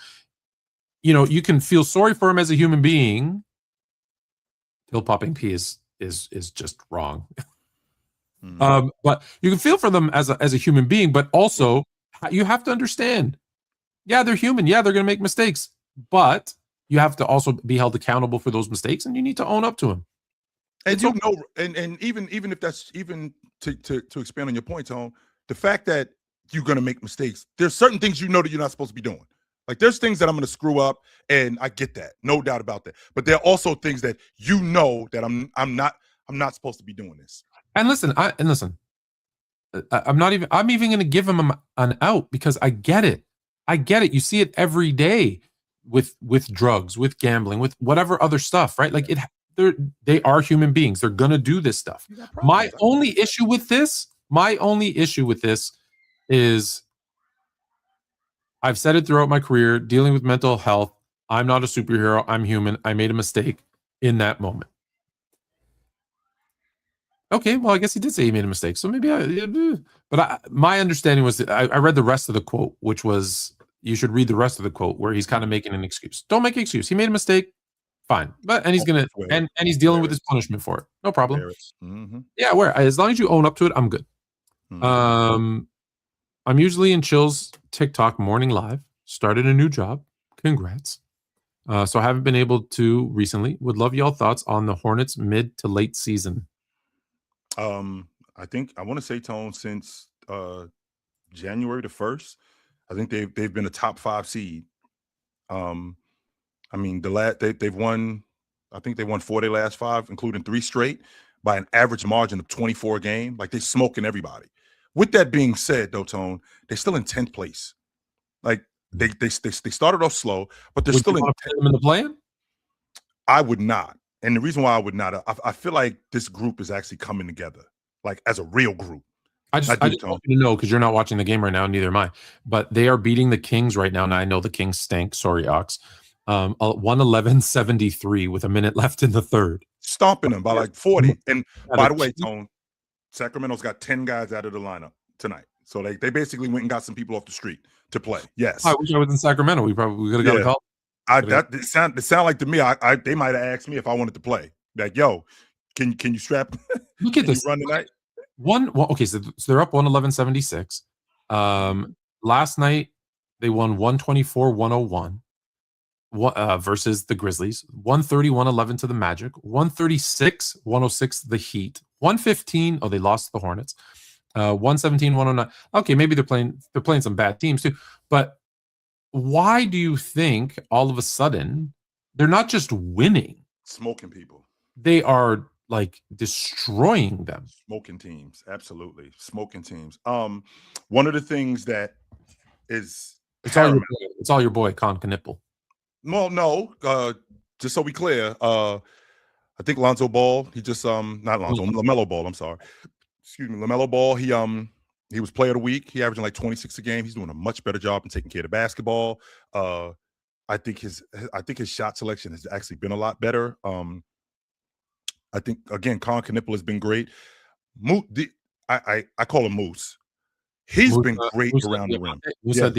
you can feel sorry for him as a human being. Pill popping P is just wrong. But you can feel for them as a human being, but also you have to understand, yeah, they're human. Yeah, they're going to make mistakes, but you have to also be held accountable for those mistakes, and you need to own up to them. And and even if that's even to expand on your point, Tone, the fact that you're going to make mistakes, there's certain things that you're not supposed to be doing. Like, there's things that I'm going to screw up, and I get that, no doubt about that. But there are also things that that I'm not supposed to be doing this. And listen, I'm even going to give him an out, because I get it. You see it every day with drugs, with gambling, with whatever other stuff, right? Like, they are human beings. They're going to do this stuff. My only issue with this is, I've said it throughout my career, dealing with mental health. I'm not a superhero. I'm human. I made a mistake in that moment. Okay, well, I guess he did say he made a mistake. So maybe my understanding was that I read the rest of the quote, which was, you should read the rest of the quote, where he's kind of making an excuse. Don't make an excuse. He made a mistake. Fine. And he's dealing with his punishment for it. No problem. Mm-hmm. Yeah, as long as you own up to it, I'm good. Mm-hmm. I'm usually in Chill's TikTok morning live. Started a new job. Congrats. So I haven't been able to recently. Would love y'all thoughts on the Hornets mid to late season. I think I want to say, Tone, since January the 1st, I think they've been a top 5 seed. I mean, they've won. I think they won 4 of their last 5, including 3 straight, by an average margin of 24 a game. Like, they're smoking everybody. With that being said, though, Tone, they're still in 10th place. Like, they started off slow, but they're still in 10th. In the play-in? I would not. And the reason why I would not, I feel like this group is actually coming together, like, as a real group. I just want you to know, because you're not watching the game right now, neither am I. But they are beating the Kings right now, and I know the Kings stink. Sorry, Ox. 111-73 with a minute left in the third. Stomping them by like 40. And by the way, Tone, Sacramento's got 10 guys out of the lineup tonight. So they basically went and got some people off the street to play. Yes. I wish I was in Sacramento. We probably could have got a call. It sound like to me, they might have asked me if I wanted to play. Like, yo, can you strap? Look at this. Run tonight? Okay, so they're up 111-76. Last night they won 124-101 versus the Grizzlies. 130-111 to the Magic. 136-106 the Heat. 115. Oh, they lost to the Hornets. 117-109. Okay, maybe they're playing some bad teams too, but why do you think all of a sudden they're not just winning? Smoking people. They are, like, destroying them. Smoking teams. Absolutely. Smoking teams. One of the things that is it's all your boy Con Knipple. Well, no. Just so we clear, I think Lonzo Ball, he just not Lonzo, LaMelo Ball, I'm sorry. Excuse me, LaMelo Ball, he was player of the week. He averaging like 26 a game. He's doing a much better job in taking care of the basketball. I think his shot selection has actually been a lot better. I think, again, Con Knipple has been great. I call him Moose. He's been great around the rim. Moussa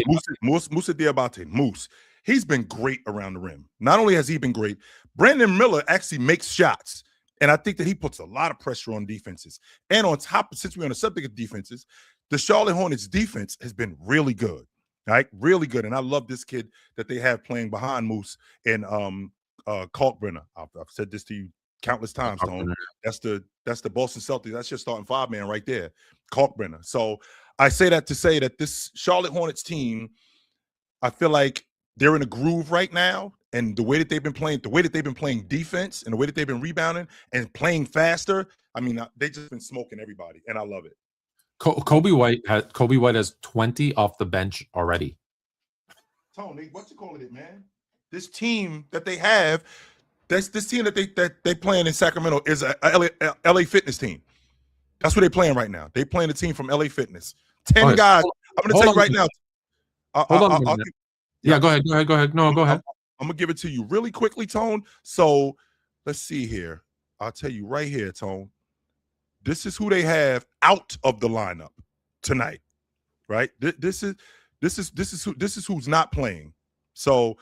Diabate. Moose. he's been great around the rim. Not only has he been great, Brandon Miller actually makes shots. And I think that he puts a lot of pressure on defenses. And on top, since we're on the subject of defenses, the Charlotte Hornets defense has been really good. Right? Really good. And I love this kid that they have playing behind Moose and Kalkbrenner. I've said this to you countless times, Tone. That's the Boston Celtics. That's your starting 5-man right there, Kalkbrenner. So I say that to say that this Charlotte Hornets team, I feel like they're in a groove right now. And the way that they've been playing defense and the way that they've been rebounding and playing faster, I mean, they just been smoking everybody, and I love it. Kobe White has 20 off the bench already. Tony, what you calling it, man? This team that they have, this team that they playing in Sacramento is a LA Fitness team. That's what they're playing right now. They playing a team from LA Fitness. 10 guys. I'm going to tell you right now. Go ahead. No, go ahead. I'm going to give it to you really quickly, Tone. So let's see here. I'll tell you right here, Tone. This is who they have out of the lineup tonight, right? This is who's not playing. So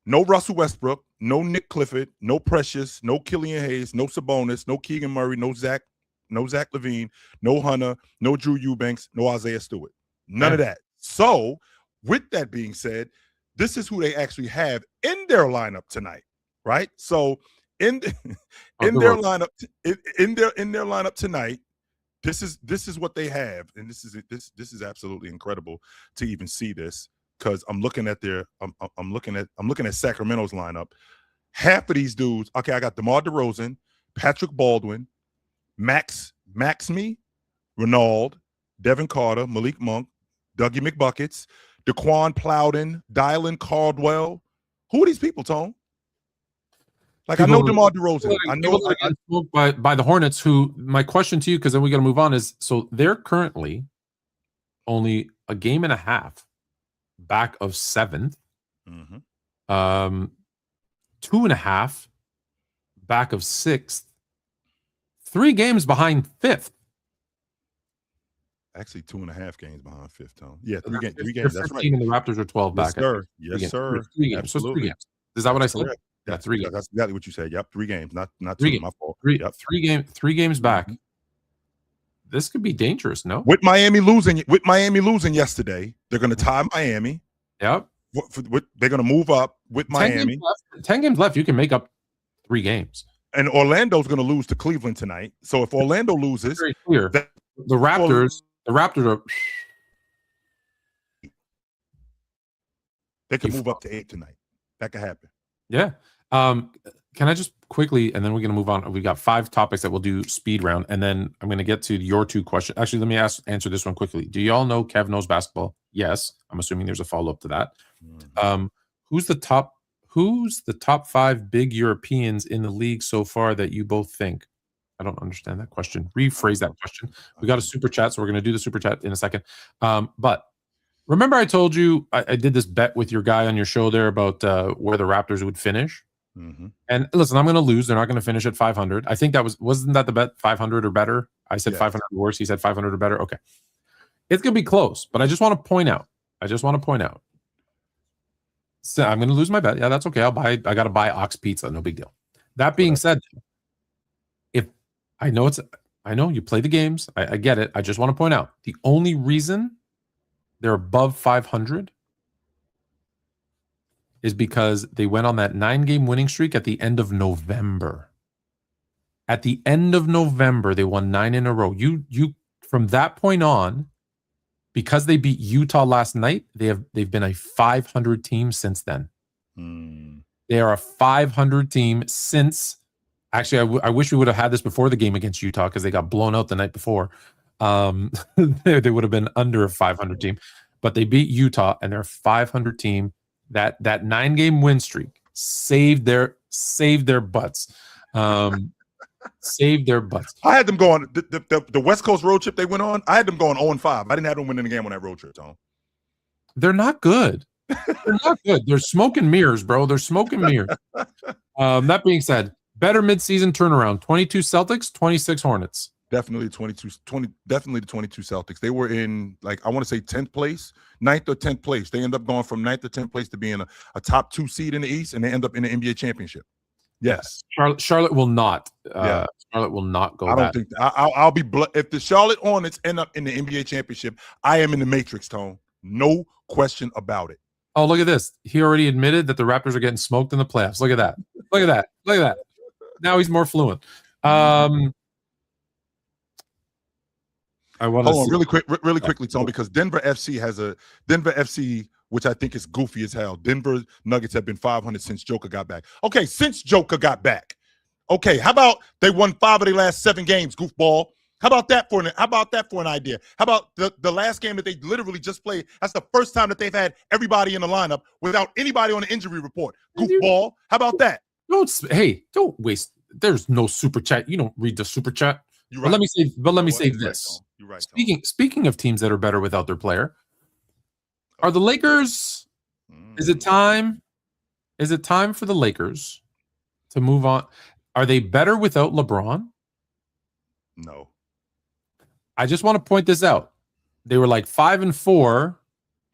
no Russell Westbrook, no Nick Clifford, no Precious, no Killian Hayes, no Sabonis, no Keegan Murray, no Zach LaVine, no Hunter, no Drew Eubanks, no Isaiah Stewart. None of that. So with that being said, this is who they actually have in their lineup tonight, right? So in their lineup tonight, this is what they have, and this is absolutely incredible to even see this, because I'm looking at Sacramento's lineup. Half of these dudes, okay, I got DeMar DeRozan, Patrick Baldwin, Maxime, Renaud, Devin Carter, Malik Monk, Dougie McBuckets, Daquan Plowden, Dylan Caldwell. Who are these people, Tone? Like, I know DeMar DeRozan. I know by the Hornets. Who? My question to you, because then we got to move on, is so they're currently only a game and a half back of 7th, 2.5 back of 6th, 3 games behind 5th. Actually, 2.5 games behind 5th, Tone. Yeah, 3 games. That's right. And the Raptors are 12 back. Yes, sir. 3 games. So 3 games. Is that what I said? Correct. Yeah, 3 games. That's exactly what you said. Yep, 3 games. Not 3 2. games. My fault. 3 games back. This could be dangerous, no? With Miami losing yesterday, they're going to tie Miami. Yep. They're going to move up with Miami. 10 games left. You can make up 3 games. And Orlando's going to lose to Cleveland tonight. So if Orlando loses, very clear. The Raptors are. They could move up to 8 tonight. That could happen. Yeah. Can I just quickly, and then we're going to move on. We got 5 topics that we'll do speed round, and then I'm going to get to your 2 questions. Actually, let me answer this one quickly. Do y'all know Kev knows basketball? Yes. I'm assuming there's a follow-up to that. Who's the top 5 big Europeans in the league so far that you both think? I don't understand that question. Rephrase that question. We got a super chat, so we're going to do the super chat in a second. But remember I told you I did this bet with your guy on your show there about where the Raptors would finish? And listen, I'm going to lose. They're not going to finish at 500. I think wasn't that the bet, 500 or better? I said 500 or worse. He said 500 or better. Okay. It's going to be close, but I just want to point out. So I'm going to lose my bet. Yeah, that's okay. I got to buy Ox Pizza. No big deal. That being said, I know you play the games. I get it. I just want to point out the only reason they're above 500 is because they went on that 9-game winning streak at the end of November. At the end of November, they won 9 in a row. You from that point on, because they beat Utah last night, they've been a 500 team since then. They are a 500 team since. Actually, I wish we would have had this before the game against Utah because they got blown out the night before. They would have been under a 500 team, but they beat Utah and they're a 500 team. That 9-game win streak saved their butts. Saved their butts. I had them going the West Coast road trip they went on. I had them going 0-5. I didn't have them winning the game on that road trip, Tom. They're not good. They're not good. They're smoke and mirrors, bro. They're smoke and mirrors. That being said, better midseason turnaround: 22 Celtics, 26 Hornets. Definitely definitely the 22 Celtics. They were in, like, I want to say 10th place, 9th or 10th place. They end up going from 9th to 10th place to being a top 2 seed in the East, and they end up in the NBA championship. Yes. Charlotte will not. Yeah. Charlotte will not go. I don't think I'll be if the Charlotte Hornets end up in the NBA championship, I am in the Matrix, Tone. No question about it. Oh, look at this. He already admitted that the Raptors are getting smoked in the playoffs. Look at that. Look at that. Look at that. Now he's more fluent. I want to hold on really quickly, Tone, because Denver FC, which I think is goofy as hell. Denver Nuggets have been 500 since Joker got back. Okay, since Joker got back. Okay, how about they won 5 of their last 7 games, goofball? How about that for an idea? How about the last game that they literally just played? That's the first time that they've had everybody in the lineup without anybody on the injury report. Goofball. How about that? Don't waste. There's no super chat. You don't read the super chat. You're right. But let me say You're this. You're right. Speaking of teams that are better without their player, are the Lakers? Is it time? Is it time for the Lakers to move on? Are they better without LeBron? No. I just want to point this out. They were like 5-4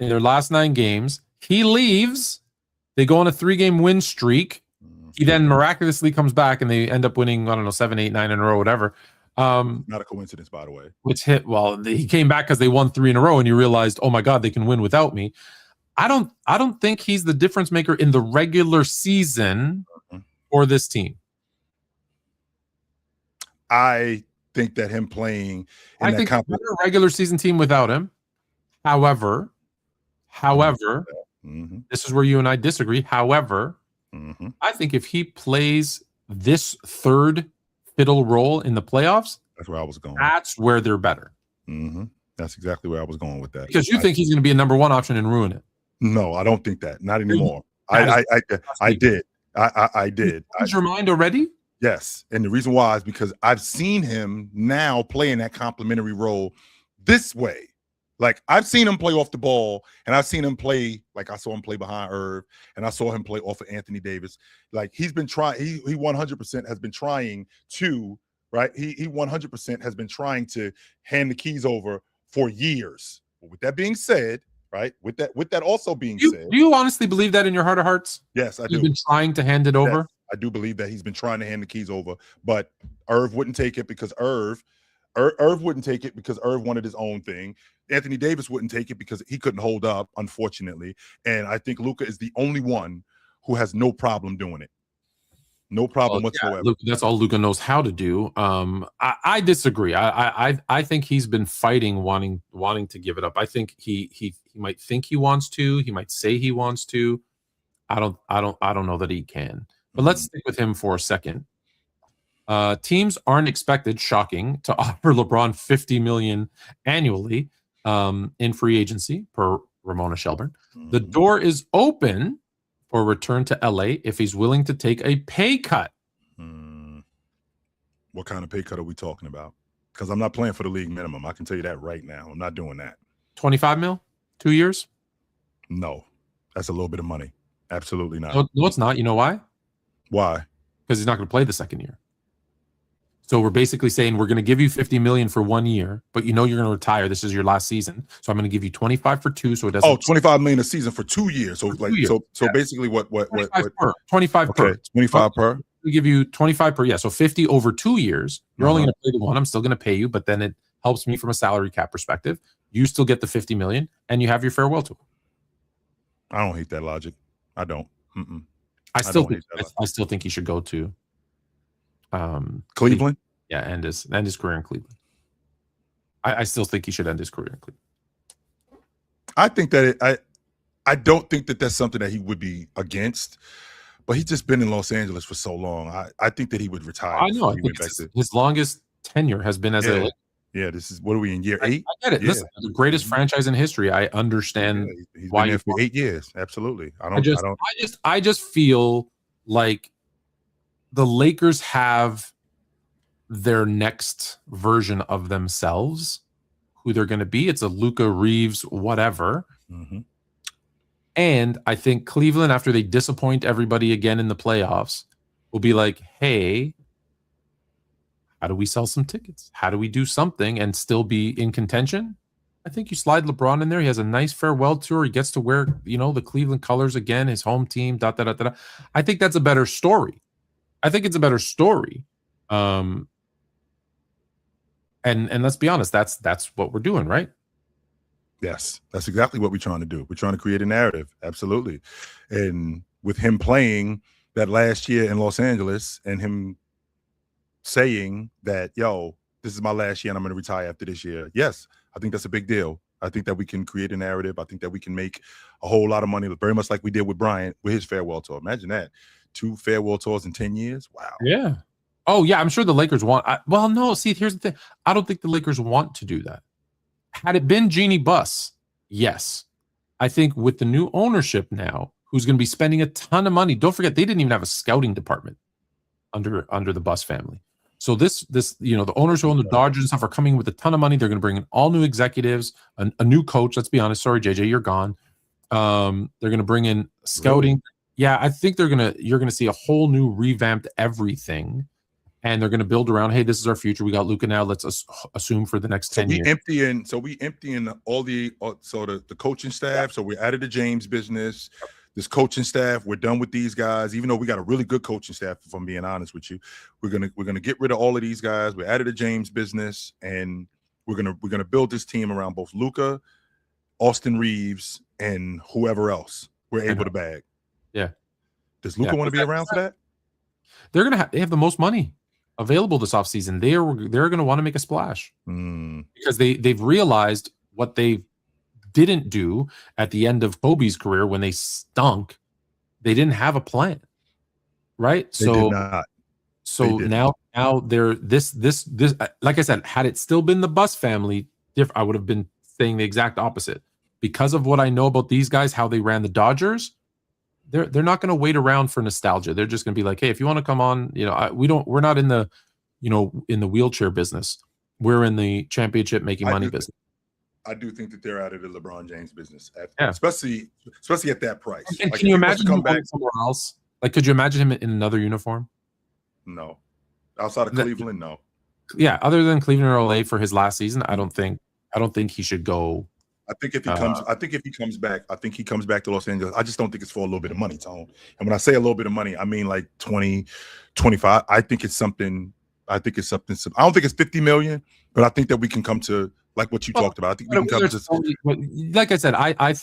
in their last 9 games. He leaves. They go on a 3-game win streak. He then miraculously comes back and they end up winning, I don't know, 7, 8, 9 in a row, whatever. Not a coincidence, by the way. He came back because they won 3 in a row and you realized, oh my God, they can win without me. I don't think he's the difference maker in the regular season for this team. I think that him playing in a regular season team without him. However, this is where you and I disagree. However, I think if he plays this third fiddle role in the playoffs, that's where I was going. That's where they're better. That's exactly where I was going with that. Because you think he's going to be a number 1 option and ruin it. No, I don't think that. Not anymore. I did. I did. Changed your mind already? Yes. And the reason why is because I've seen him now play in that complementary role this way. Like, I've seen him play off the ball, and I've seen him play, like I saw him play behind Irv, and I saw him play off of Anthony Davis. Like, he's been trying, he 100% has been trying to, right? He 100% has been trying to hand the keys over for years. But with that being said, right? With that also being said. Do you honestly believe that in your heart of hearts? Yes, I do. He's been trying to hand it over? Yes, I do believe that he's been trying to hand the keys over, but Irv wouldn't take it because Irv wouldn't take it because Irv wanted his own thing. Anthony Davis wouldn't take it because he couldn't hold up, unfortunately. And I think Luka is the only one who has no problem doing it. No problem whatsoever. Yeah, that's all Luka knows how to do. I disagree. I think he's been fighting, wanting to give it up. I think he might think he wants to. He might say he wants to. I don't know that he can. But let's stick with him for a second. Teams aren't expected, shocking, to offer LeBron $50 million annually in free agency, per Ramona Shelburne. The door is open for return to LA if he's willing to take a pay cut. What kind of pay cut are we talking about? Because I'm not playing for the league minimum. I can tell you that right now. I'm not doing that. 25 mil? 2 years? No. That's a little bit of money. Absolutely not. No, it's not. You know why? Why? Because he's not going to play the second year. So we're basically saying we're going to give you $50 million for 1 year, but you know you're going to retire. This is your last season, so I'm going to give you 25 for 2. So it doesn't. Oh, $25 million a season for 2 years. So like, so basically, what? 25 per. 25 per. We give you 25 per. Yeah, so 50 over 2 years. You're only going to play the 1. I'm still going to pay you, but then it helps me from a salary cap perspective. You still get the $50 million, and you have your farewell tour. I don't hate that logic. I don't. I still think he should go to Cleveland. Yeah, end his career in Cleveland. I still think he should end his career in Cleveland. I think that I don't think that that's something that he would be against, but he's just been in Los Angeles for so long. I think that he would retire. I know. I think his longest tenure has been as a. Yeah, this is, what are we in, year 8? I get it. Yeah. Listen, the greatest franchise in history. I understand he's why been there for 8 years. Absolutely. I just feel like the Lakers have their next version of themselves, who they're going to be. It's a Luka Reeves, whatever. And I think Cleveland, after they disappoint everybody again in the playoffs, will be like, hey, How do we sell some tickets? How do we do something and still be in contention? I think you slide LeBron in there. He has a nice farewell tour. He gets to wear, the Cleveland colors again, his home team. I think that's a better story. I think it's a better story. And let's be honest, that's what we're doing, right? Yes, that's exactly what we're trying to do. We're trying to create a narrative. Absolutely. And with him playing that last year in Los Angeles and him saying that, this is my last year and I'm going to retire after this year. Yes, I think that's a big deal. I think that we can create a narrative. I think that we can make a whole lot of money, very much like we did with Bryant with his farewell tour. Imagine that. 2 farewell tours in 10 years. Wow. Yeah. Oh, yeah. I'm sure the Lakers want. No, see, here's the thing. I don't think the Lakers want to do that. Had it been Jeannie Buss, yes. I think with the new ownership now, who's going to be spending a ton of money. Don't forget, they didn't even have a scouting department under the Buss family. So this the owners who own the Dodgers and stuff are coming with a ton of money. They're going to bring in all new executives, a new coach. Let's be honest. Sorry, JJ, you're gone. They're going to bring in scouting. Really? Yeah, I think you're going to see a whole new revamped everything, and they're going to build around. Hey, this is our future. We got Luka now. Let's assume for the next 10 years. We emptying all the coaching staff. So we added the James business. This coaching staff, we're done with these guys. Even though we got a really good coaching staff, if I'm being honest with you, we're gonna get rid of all of these guys. We added a James business, and we're gonna build this team around both Luka, Austin Reeves, and whoever else we're able to bag. Yeah. Does Luka want to be around for that? They have the most money available this offseason. They're gonna want to make a splash because they've realized what they didn't do at the end of Kobe's career when they stunk. They didn't have a plan, right? They did not. So now they're this like I said, had it still been the Buss family, I would have been saying the exact opposite. Because of what I know about these guys, how they ran the Dodgers, they're not going to wait around for nostalgia. They're just going to be like, hey, if you want to come on, we're not in the in the wheelchair business. We're in the championship making money business. I do think that they're out of the LeBron James business, especially at that price. And can you imagine him going somewhere else? Like, could you imagine him in another uniform? No, outside of Cleveland, no. Yeah, other than Cleveland or LA for his last season, I don't think he should go. I think if he comes back to Los Angeles, I just don't think it's for a little bit of money, Tone. And when I say a little bit of money, I mean like 20, 25. I think it's something. I don't think it's 50 million, but I think that we can come to like what you talked about. I think we can come to. Like I said, I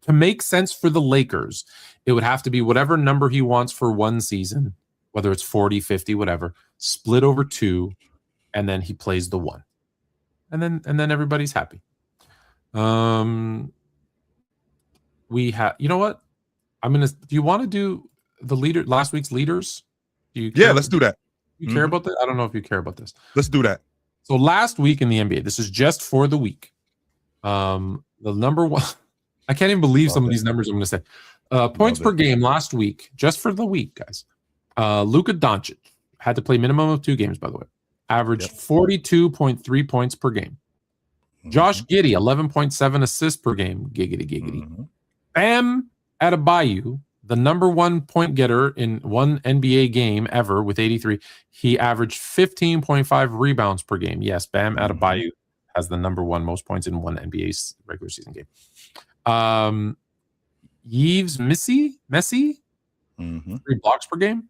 to make sense for the Lakers, it would have to be whatever number he wants for one season, whether it's 40, 50, whatever, split over 2, and then he plays the 1. And then everybody's happy. We have, you know what? Do you want to do the last week's leaders? Let's do that. You care about that? I don't know if you care about this. Let's do that. So last week in the NBA, this is just for the week. The number one, I can't even believe some of these numbers I'm going to say. Points per game last week, just for the week, guys. Luka Doncic had to play minimum of 2 games, by the way. Averaged 42.3 points per game. Josh Giddey, 11.7 assists per game. Giggity. Bam Adebayo, the number 1 point getter in one NBA game ever with 83. He averaged 15.5 rebounds per game. Yes, Bam Adebayo has the number 1 most points in one NBA regular season game. Yves Messi, 3 blocks per game.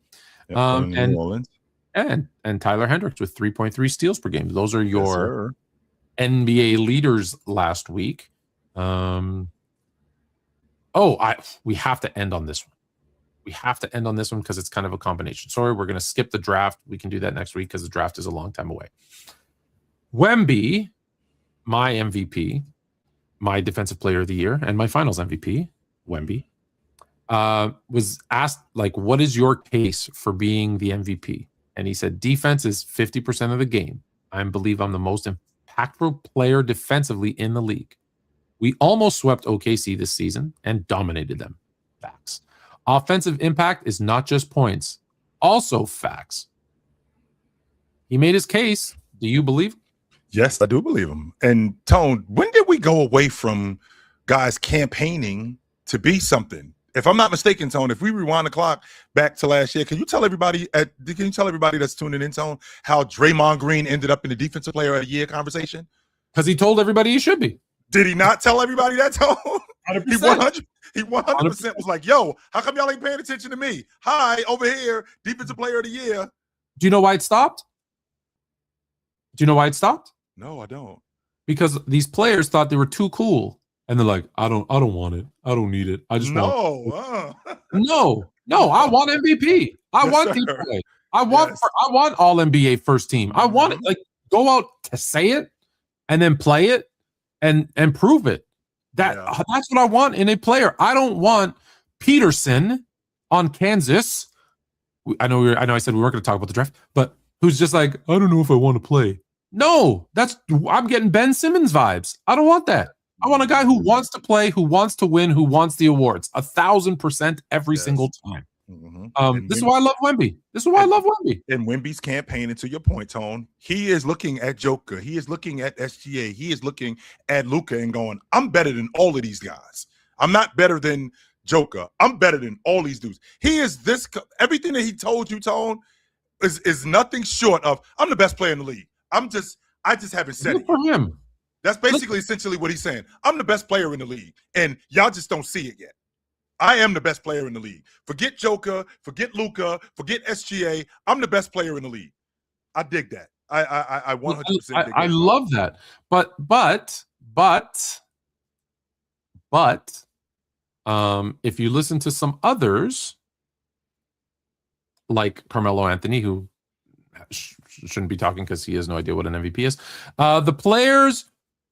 And Tyler Hendricks with 3.3 steals per game. Those are your NBA leaders last week. We have to end on this one. We have to end on this one because it's kind of a combination. Sorry, we're going to skip the draft. We can do that next week because the draft is a long time away. Wemby, my MVP, my defensive player of the year, and my finals MVP, Wemby, was asked, like, what is your case for being the MVP? And he said, defense is 50% of the game. I believe I'm the most impactful player defensively in the league. We almost swept OKC this season and dominated them. Facts. Offensive impact is not just points, also facts. He made his case. Do you believe? Yes, I do believe him. And Tone, when did we go away from guys campaigning to be something? if I'm not mistaken, Tone, if we rewind the clock back to last year, can you tell everybody that's tuning in, Tone, how Draymond Green ended up in the Defensive Player of the Year conversation? Because he told everybody he should be. Did he not tell everybody that, Tone? 100%. He 100% was like, yo, how come y'all ain't paying attention to me? Hi, over here, Defensive Player of the Year. Do you know why it stopped? Do you know why it stopped? No, I don't. Because these players thought they were too cool. And they're like, I don't want it. I don't need it. I just want No, I want MVP. I want people. I want all NBA first team. I want it. Like, go out to say it and then play it and prove it. That's what I want in a player. I don't want Peterson on Kansas. I know I said we weren't going to talk about the draft, but who's just like, I don't know if I want to play. No, I'm getting Ben Simmons vibes. I don't want that. I want a guy who wants to play, who wants to win, who wants the awards 1,000% every single time. This is why I love Wemby. And Wemby's campaign, and to your point, Tone, he is looking at Joker. He is looking at SGA. He is looking at Luka and going, I'm better than all of these guys. I'm not better than Joker. I'm better than all these dudes. He is everything that he told you, Tone, is nothing short of, I'm the best player in the league. I just haven't said it. For him. That's basically essentially what he's saying. I'm the best player in the league, and y'all just don't see it yet. I am the best player in the league. Forget Joker, forget Luka, forget SGA. I'm the best player in the league. I dig that. I 100% dig that. I love that. But if you listen to some others, like Carmelo Anthony, who shouldn't be talking because he has no idea what an MVP is. The players,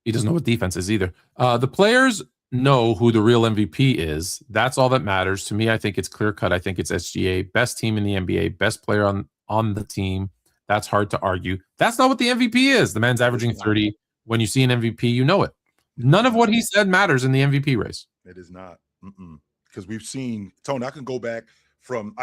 he doesn't know what defense is either. The players know who the real MVP is. That's all that matters. To me, I think it's clear cut. I think it's SGA, best team in the NBA, best player on the team. That's hard to argue. That's not what the MVP is. The man's averaging 30. When you see an MVP, you know it. None of what he said matters in the MVP race. It is not. Because we've seen, Tony, I could go back from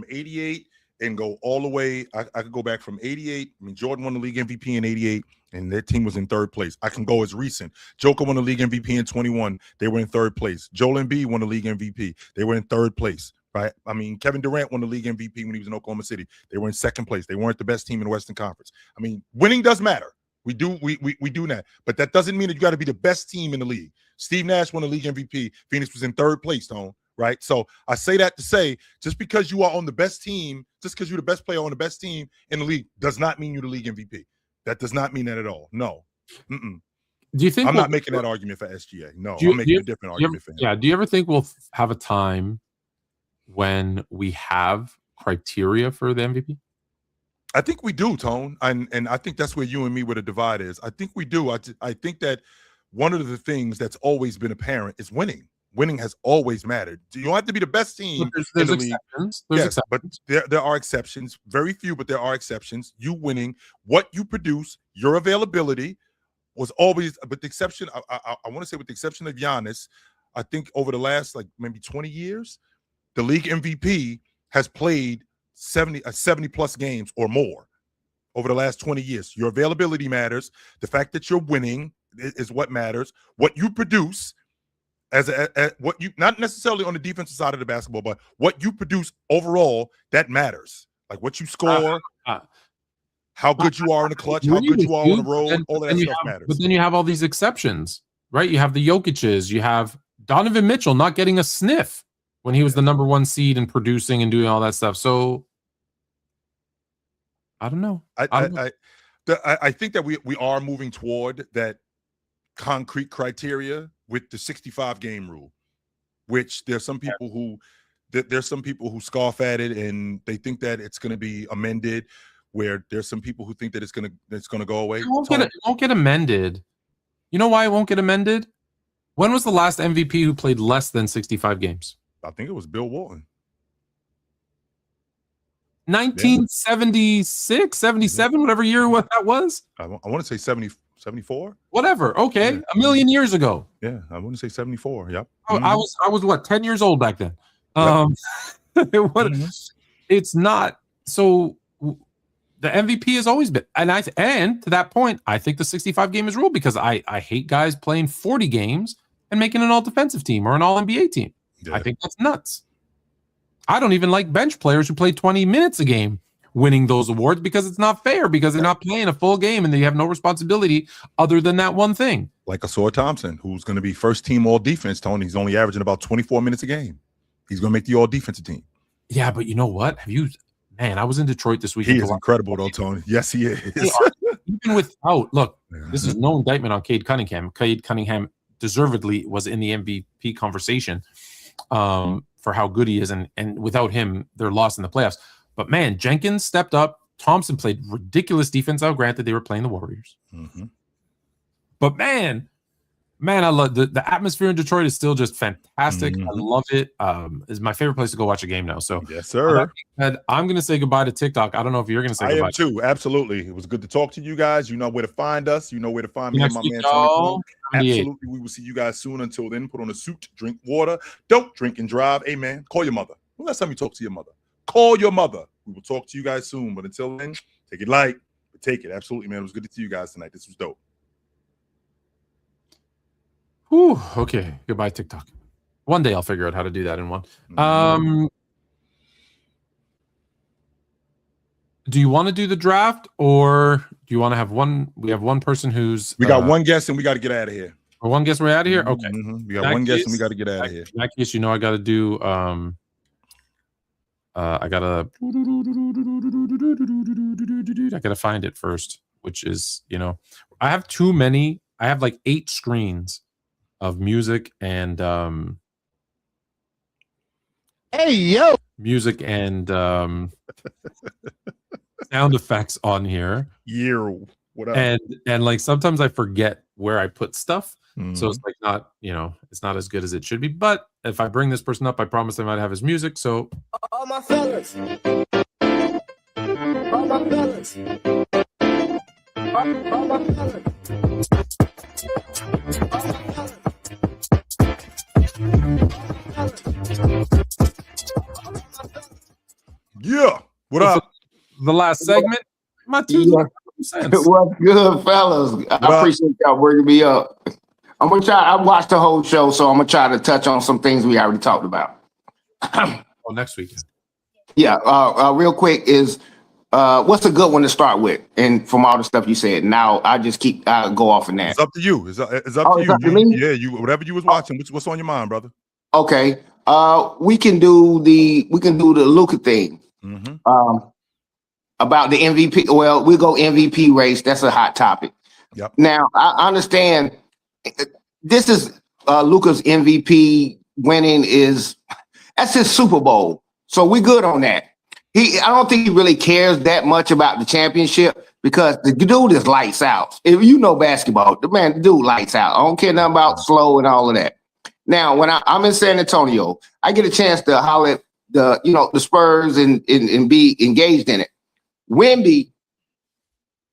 88 and go all the way. I could go back from 88. I mean, Jordan won the league MVP in 88, and their team was in third place. I can go as recent. Joker won the league MVP in 21. They were in third place. Joel Embiid won the league MVP. They were in third place, right? I mean, Kevin Durant won the league MVP when he was in Oklahoma City. They were in second place. They weren't the best team in the Western Conference. I mean, winning does matter. We do that. But that doesn't mean that you got to be the best team in the league. Steve Nash won the league MVP. Phoenix was in third place, Tone. Right. So I say that to say, just because you are on the best team, just because you're the best player on the best team in the league does not mean you're the league MVP. That does not mean that at all. No. Do you think I'm not making that argument for SGA? No, I'm making a different argument for him. Yeah. Do you ever think we'll have a time when we have criteria for the MVP? I think we do, Tone. And I think that's where you and me, where the divide is. I think we do. I think that one of the things that's always been apparent is winning. Winning has always mattered. You don't have to be the best team in the league. There's exceptions. But there are exceptions. Very few, but there are exceptions. You winning, what you produce, your availability was always. But the exception, I want to say, with the exception of Giannis, I think over the last maybe 20 years, the league MVP has played 70 plus games or more over the last 20 years. Your availability matters. The fact that you're winning is what matters. What you produce. As what you, not necessarily on the defensive side of the basketball, but what you produce overall, that matters. Like what you score, how good you are in the clutch, how good you are on the road, all that stuff matters. But then you have all these exceptions, right? You have the Jokic's, you have Donovan Mitchell not getting a sniff when he was the number one seed and producing and doing all that stuff. So I don't know. I think that we are moving toward that concrete criteria with the 65 game rule, which there's some people who scoff at it and they think that it's going to be amended, where there's some people who think that it's going to go away. It won't get amended. You know why it won't get amended? When was the last MVP who played less than 65 games? I think it was Bill Walton. 1976, 77, whatever year what that was. I want to say 74. Whatever. Okay. Yeah. A million years ago. Yeah. I want to say 74. Yep. I was what, 10 years old back then. Yep. It's not. So the MVP has always been, and to that point, I think the 65 game is ruled because I hate guys playing 40 games and making an all defensive team or an all NBA team. I think that's nuts. I don't even like bench players who play 20 minutes a game winning those awards because it's not fair, because they're not playing a full game and they have no responsibility other than that one thing. Like Asor Thompson, who's going to be first team all defense, Tony. He's only averaging about 24 minutes a game. He's going to make the all defensive team. Yeah, but you know what? Man, I was in Detroit this weekend. He is incredible, though, Tony. Yes, he is. Even without, look, this is no indictment on Cade Cunningham. Cade Cunningham deservedly was in the MVP conversation for how good he is, and without him, they're lost in the playoffs. But man, Jenkins stepped up. Thompson played ridiculous defense. Now, granted, they were playing the Warriors. But man, I love the atmosphere in Detroit is still just fantastic. I love it. It's my favorite place to go watch a game now. So yes, sir. I'm going to say goodbye to TikTok. I don't know if you're going to say goodbye. I am too. Absolutely. It was good to talk to you guys. You know where to find us. You know where to find me and my man Tony. Absolutely. We will see you guys soon. Until then, put on a suit, drink water. Don't drink and drive. Amen. Call your mother. When last time you talked to your mother? Call your mother. We will talk to you guys soon. But until then, take it light. But take it. Absolutely, man. It was good to see you guys tonight. This was dope. Whew, okay. Goodbye, TikTok. One day I'll figure out how to do that in one. Do you want to do the draft, or do you want to have one? We have one person who's we got one guest and we got to get out of here. Or one guest, we're out of here. Okay. We got one guest and we got to get out of here. In that case, you know, I got to do. I gotta find it first, which is, you know, I have too many. I have like 8 screens of music and music and sound effects on here. What up? And like sometimes I forget where I put stuff. So it's like not, you know, it's not as good as it should be. But if I bring this person up, I promise I might have his music. So all my fellas. All my fellas. All my fellas. Yeah. What up? The last segment. My two cents. What's good, fellas? I appreciate y'all bringing me up. I'm gonna try. I watched the whole show, so I'm gonna try to touch on some things we already talked about. Next week. Yeah. Real quick is what's a good one to start with? And from all the stuff you said, now I just keep go off in that. It's up to you. It's up to you. Up to me? Yeah, you whatever you was watching. What's on your mind, brother? Okay. We can do the Luka thing. About the MVP. Well, we'll go MVP race. That's a hot topic. Yep. Now I understand. This is Luka's MVP winning that's his Super Bowl. So we good on that. I don't think he really cares that much about the championship because the dude is lights out. If you know basketball, the dude lights out. I don't care nothing about slow and all of that. Now, when I'm in San Antonio, I get a chance to holler at the Spurs and be engaged in it. Wemby,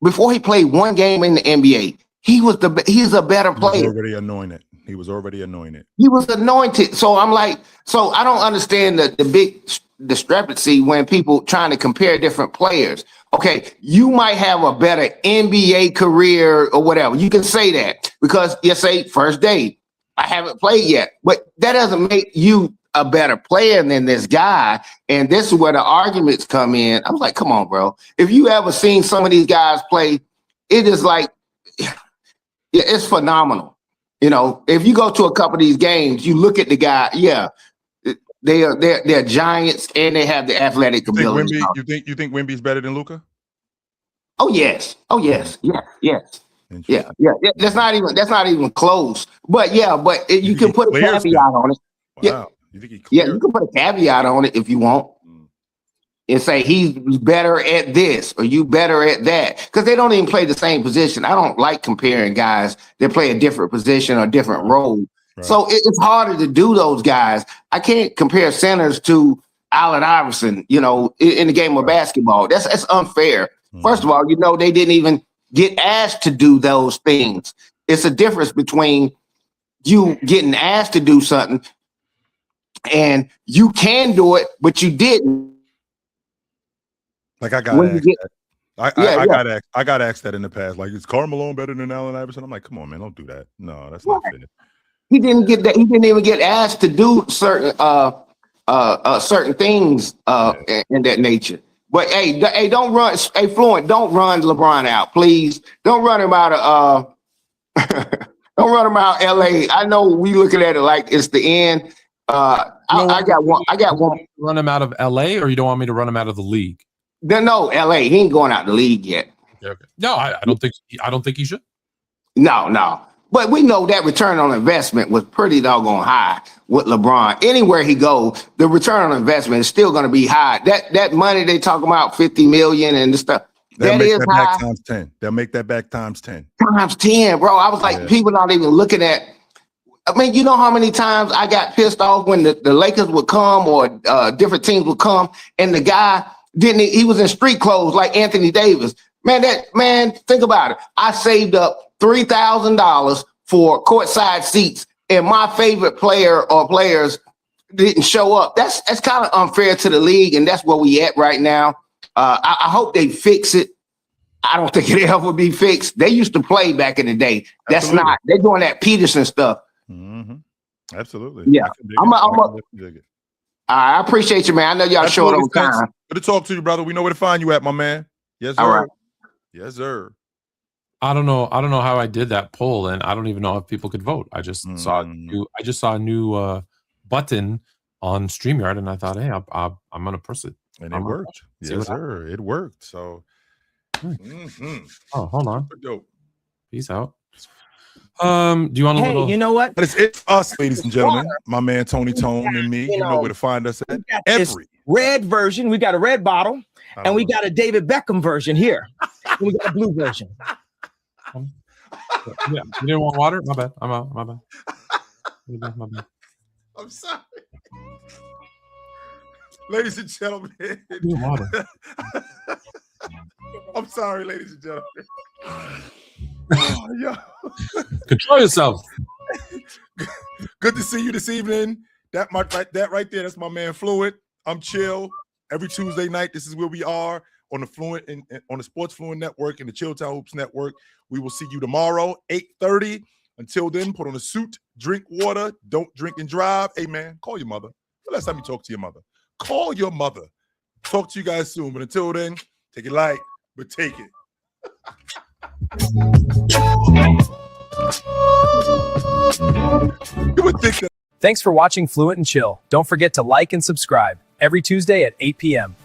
before he played one game in the NBA, he's a better player. He was already anointed. He was anointed. So I'm like, I don't understand the big discrepancy when people trying to compare different players. Okay, you might have a better NBA career or whatever. You can say that because you say first day, I haven't played yet, but that doesn't make you a better player than this guy. And this is where the arguments come in. I was like, come on, bro. If you ever seen some of these guys play, it is like, it's phenomenal. You know, if you go to a couple of these games, you look at the guy, they're giants and they have the athletic ability. You think Wemby's better than Luka? Oh yes. Yeah. That's not even close. But you can put a caveat on it. Wow. You think he you can put a caveat on it if you want. And say he's better at this or you better at that. Because they don't even play the same position. I don't like comparing guys that play a different position or different role. Right. So it's harder to do those guys. I can't compare centers to Allen Iverson, in the game of basketball. That's unfair. First of all, they didn't even get asked to do those things. It's a difference between you getting asked to do something and you can do it, but you didn't. Like I got asked that in the past. Like, is Karl Malone better than Allen Iverson? I'm like, come on, man, don't do that. No, that's not fair. He didn't get that. He didn't even get asked to do certain certain things in that nature. But hey, don't run. Hey, Fluent, don't run LeBron out, please. Don't run him out of don't run him out LA. I know we looking at it like it's the end. I got one. Run him out of LA, or you don't want me to run him out of the league? No, LA. He ain't going out the league yet. Okay. No, I don't think. I don't think he should. No. But we know that return on investment was pretty doggone high with LeBron. Anywhere he goes, the return on investment is still going to be high. That money they talk about, 50 million and the stuff, They'll that is that high. back times 10. They'll make that back times 10. Times 10, bro. I was like, people not even looking at. I mean, you know how many times I got pissed off when the Lakers would come or different teams would come, and the guy he was in street clothes like Anthony Davis. Man, think about it. I saved up $3,000 for courtside seats, and my favorite player or players didn't show up. That's kind of unfair to the league, and that's where we at right now. I hope they fix it. I don't think it ever be fixed. They used to play back in the day. That's Absolutely. not. They're doing that Peterson stuff. Mm-hmm. Absolutely. Yeah. I appreciate you, man. I know y'all short on time. Good to talk to you, brother. We know where to find you at, my man. Yes, sir. All right. Yes, sir. I don't know how I did that poll, and I don't even know if people could vote. I just saw a new button on StreamYard, and I thought, hey, I'm gonna press it, and it worked. Yes, sir. It worked. So, oh, hold on. Dope. Peace out. Do you want a little? You know what? But it's us, ladies and gentlemen. My man Tony Tone and me. You know where to find us at. Every red version. We got a red bottle, and we got a David Beckham version here. And we got a blue version. Yeah, you didn't want water? My bad. I'm out. My bad. My bad. I'm sorry. Ladies and gentlemen. I'm sorry, ladies and gentlemen. Oh, yo. Control yourself. Good to see you this evening. That right there, that's my man Fluent. I'm Chill. Every Tuesday night, this is where we are on the Fluent and on the Sports Fluent Network and the Chill Town Hoops Network. We will see you tomorrow, 8:30. Until then, put on a suit, drink water, don't drink and drive. Hey, man, call your mother. The last time you talk to your mother. Call your mother. Talk to you guys soon. But until then, take it light, but take it. You would think that. Thanks for watching Fluent and Chill. Don't forget to like and subscribe every Tuesday at 8 p.m.